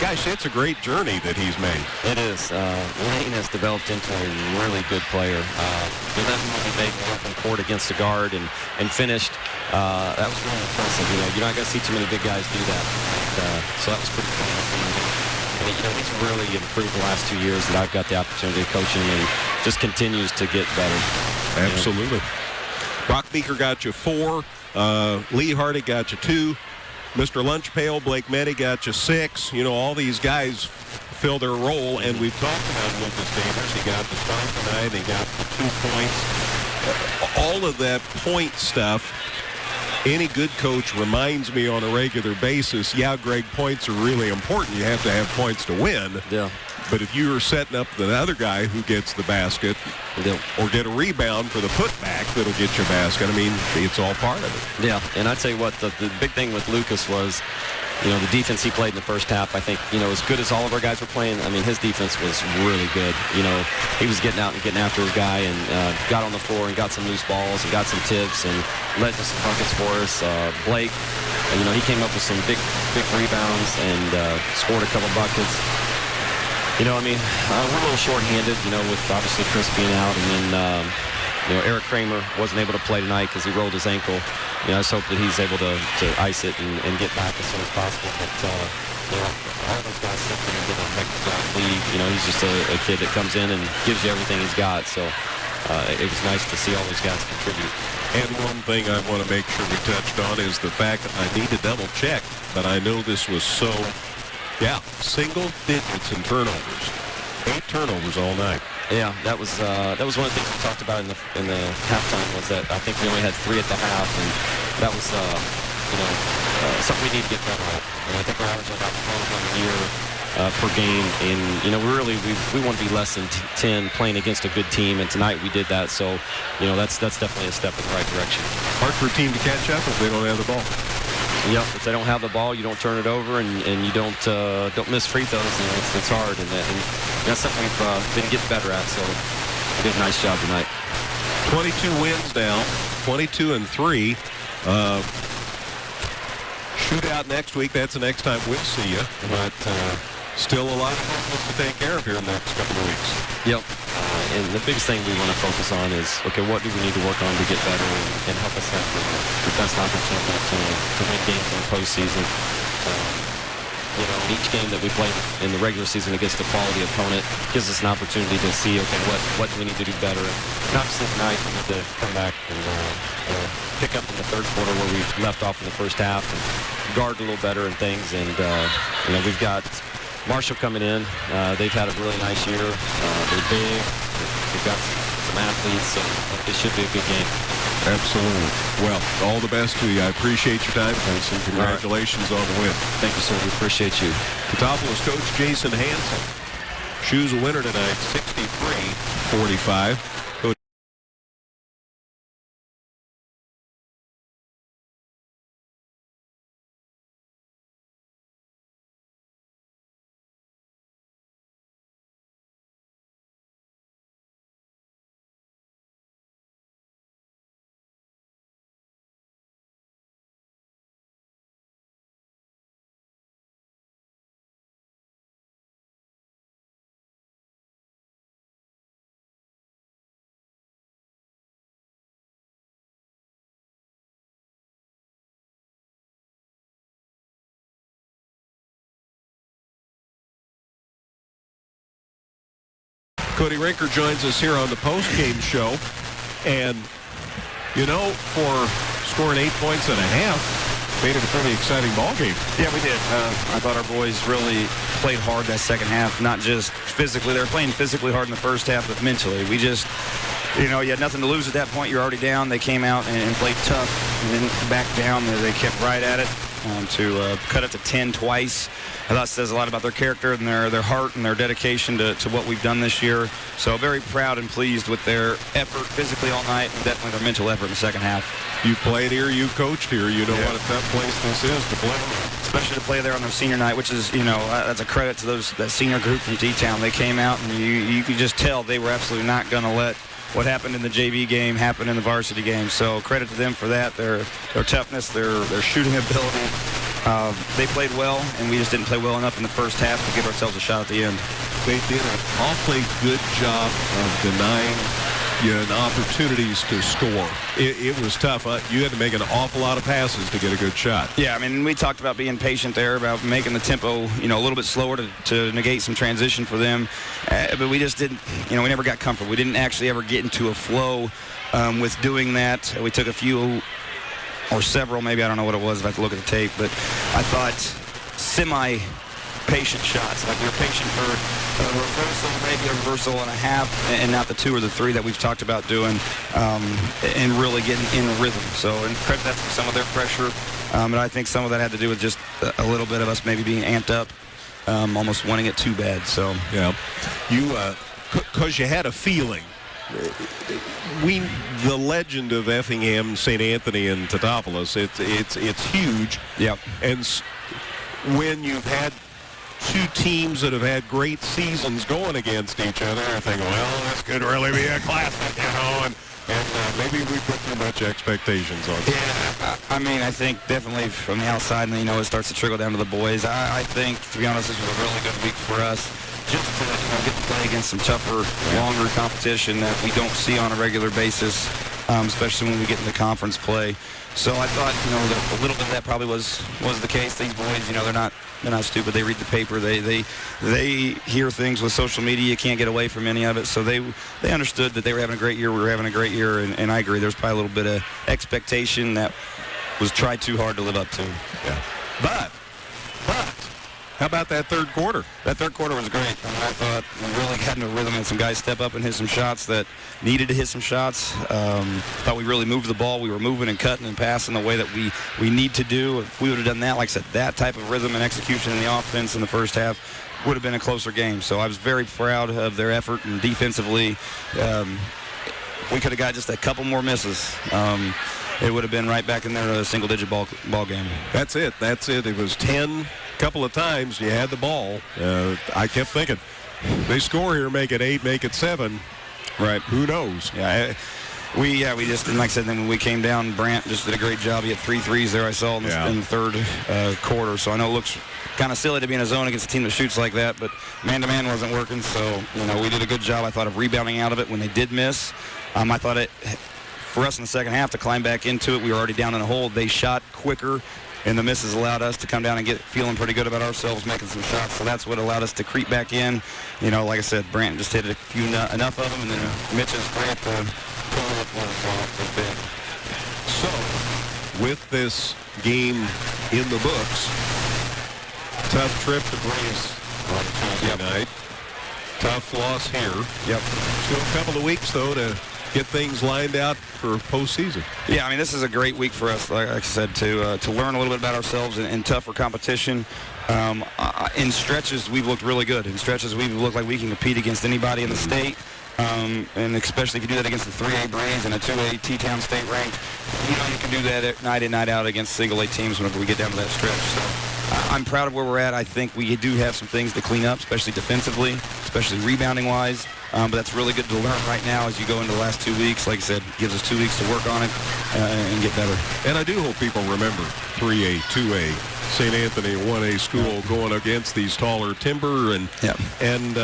Gosh, it's a great journey that he's made. It is. Lane has developed into a really good player. He let him make an open court against a guard and finished. That was really impressive. You're not going to see too many big guys do that. So that was pretty cool. And, he's really improved the last 2 years that I've got the opportunity to coach him, and just continues to get better. Absolutely. Brock Beaker got you 4. Lee Hardy got you 2. Mr. Lunch Pail, Blake Meddy got you 6. All these guys fill their role, and we've talked about Lucas Davis. He got the start tonight. He got the 2 points. All of that point stuff, any good coach reminds me on a regular basis, Greg, points are really important. You have to have points to win. Yeah. But if you are setting up the other guy who gets the basket or get a rebound for the putback that'll get you a basket, it's all part of it. Yeah, and I'd tell you what, the big thing with Lucas was, the defense he played in the first half. I think, as good as all of our guys were playing, his defense was really good. He was getting out and getting after his guy and got on the floor and got some loose balls and got some tips and led to some buckets for us. Blake, he came up with some big rebounds and scored a couple buckets. We're a little short-handed, with obviously Chris being out, and then, Eric Kramer wasn't able to play tonight because he rolled his ankle. I just hope that he's able to ice it and get back as soon as possible. But, all those guys step in and get a next league. He's just a kid that comes in and gives you everything he's got. So it was nice to see all those guys contribute. And one thing I want to make sure we touched on is the fact that I need to double check, but I know this was so... single digits in turnovers. 8 turnovers all night. Yeah, that was one of the things we talked about in the halftime, was that I think we only had 3 at the half, and that was something we need to get better at. And I think we're averaging about 12 on a year per game, and we want to be less than 10 playing against a good team, and tonight we did that. So that's definitely a step in the right direction. Hard for a team to catch up if they don't have the ball. Yep, if they don't have the ball, you don't turn it over, and you don't miss free throws. It's hard, and that's something we've been getting better at. So we did a nice job tonight. 22 wins now, 22-3. Shootout next week. That's the next time we'll see you. But still a lot of business to take care of here in the next couple of weeks. Yep. And the biggest thing we want to focus on is, okay, what do we need to work on to get better and help us have the best opportunity to win games in the postseason. Each game that we play in the regular season against a quality opponent gives us an opportunity to see, okay, what do we need to do better. And obviously tonight we need to come back and pick up in the third quarter where we left off in the first half and guard a little better and things. And, we've got Marshall coming in. They've had a really nice year. They're big. They've got some athletes, so it should be a good game. Absolutely. Well, all the best to you. I appreciate your time, Vince, and congratulations on the win. Thank you, sir. We appreciate you. Teutopolis coach Jason Hansen. Shoes a winner tonight, 63-45. Cody Rinker joins us here on the post-game show, and you know, for scoring 8 points and a half, made it a pretty exciting ball game. Yeah, we did. I thought our boys really played hard that second half, not just physically. They were playing physically hard in the first half, but mentally. We just, you know, you had nothing to lose at that point. You're already down. They came out and played tough and then back down. They kept right at it to cut it to 10 twice. I thought it says a lot about their character and their heart and their dedication to what we've done this year. So very proud and pleased with their effort physically all night and definitely their mental effort in the second half. You played here, you coached here, you know what a tough place this is to play. Especially to play there on their senior night, which is, you know, that's a credit to that senior group from T-Town. They came out and you could just tell they were absolutely not going to let what happened in the JV game happen in the varsity game. So credit to them for that, their toughness, their shooting ability. They played well, and we just didn't play well enough in the first half to give ourselves a shot at the end. They did an awfully good job of denying you opportunities to score. It was tough. You had to make an awful lot of passes to get a good shot. Yeah, I mean, we talked about being patient there, about making the tempo, you know, a little bit slower to negate some transition for them. But we just didn't, you know, we never got comfortable. We didn't actually ever get into a flow with doing that. We took a few or several, maybe, I don't know what it was if I have to look at the tape, but I thought semi-patient shots. Like we were patient for a reversal, maybe a reversal and a half, and not the 2 or the 3 that we've talked about doing, and really getting in the rhythm. So, and credit that to some of their pressure, and I think some of that had to do with just a little bit of us maybe being amped up, almost wanting it too bad. So, yeah, you, because you had a feeling. The legend of Effingham, St. Anthony, and Teutopolis, it's huge. Yep. And when you've had 2 teams that have had great seasons going against each other, I think, well, this could really be a classic, you know, and maybe we put too much expectations on it. Yeah, I mean, I think definitely from the outside, and you know, it starts to trickle down to the boys. I think, to be honest, this was a really good week for us. Just to get to play against some tougher, longer competition that we don't see on a regular basis, especially when we get into conference play. So I thought, you know, that a little bit of that probably was the case. These boys, you know, they're not stupid. They read the paper. They hear things with social media. You can't get away from any of it. So they understood that they were having a great year. We were having a great year, and I agree. There's probably a little bit of expectation that was tried too hard to live up to. Yeah, but. How about that third quarter? That third quarter was great. I mean, I thought we really got into a rhythm and some guys step up and hit some shots that needed to hit some shots. Thought we really moved the ball. We were moving and cutting and passing the way that we need to do. If we would have done that, like I said, that type of rhythm and execution in the offense in the first half would have been a closer game. So I was very proud of their effort, and defensively, we could have got just a couple more misses. It would have been right back in there a single-digit ball game. That's it. It was 10. Couple of times you had the ball. I kept thinking, they score here, make it 8, make it 7. Right. Who knows? Yeah. We just, and like I said, then when we came down, Brant just did a great job. He had 3 threes there, I saw in the third quarter. So I know it looks kind of silly to be in a zone against a team that shoots like that, but man-to-man wasn't working. So, you know, we did a good job, I thought, of rebounding out of it when they did miss. I thought for us in the second half to climb back into it, we were already down in a hole. They shot quicker, and the misses allowed us to come down and get feeling pretty good about ourselves, making some shots. So that's what allowed us to creep back in. You know, like I said, Brant just hit a few enough of them, and then Mitch's Brant pulling up was big. So, with this game in the books, tough trip to Grace on Tuesday night. Tough loss here. Yep. Still a couple of weeks, though, to get things lined out for postseason. Yeah, I mean, this is a great week for us, like I said, to learn a little bit about ourselves in tougher competition. In stretches, we've looked really good. In stretches, we've looked like we can compete against anybody in the state. And especially if you do that against the 3A Braves and a 2A T-Town state ranked, you know you can do that night in, night out against single A teams whenever we get down to that stretch. So I'm proud of where we're at. I think we do have some things to clean up, especially defensively, especially rebounding-wise. But that's really good to learn right now as you go into the last 2 weeks. Like I said, it gives us 2 weeks to work on it and get better. And I do hope people remember 3A, 2A, St. Anthony, 1A school going against these taller timber. And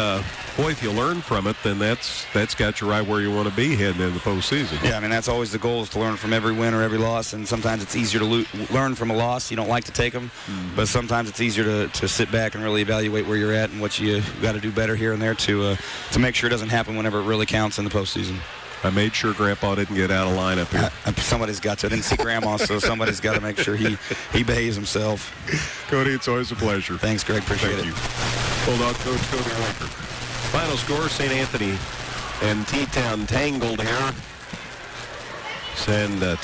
boy, if you learn from it, then that's got you right where you want to be heading into the postseason. Yeah, I mean, that's always the goal, is to learn from every win or every loss. And sometimes it's easier to learn from a loss. You don't like to take them. Mm-hmm. But sometimes it's easier to sit back and really evaluate where you're at and what you got to do better here and there to make sure it doesn't happen whenever it really counts in the postseason. I made sure Grandpa didn't get out of line up here. Somebody's got to. I didn't see Grandma, so somebody's got to make sure he behaves himself. Cody, it's always a pleasure. Thanks, Greg. Appreciate Thank it. you. Bulldog Coach Cody Winker. Final score, St. Anthony and T-Town tangled here. Send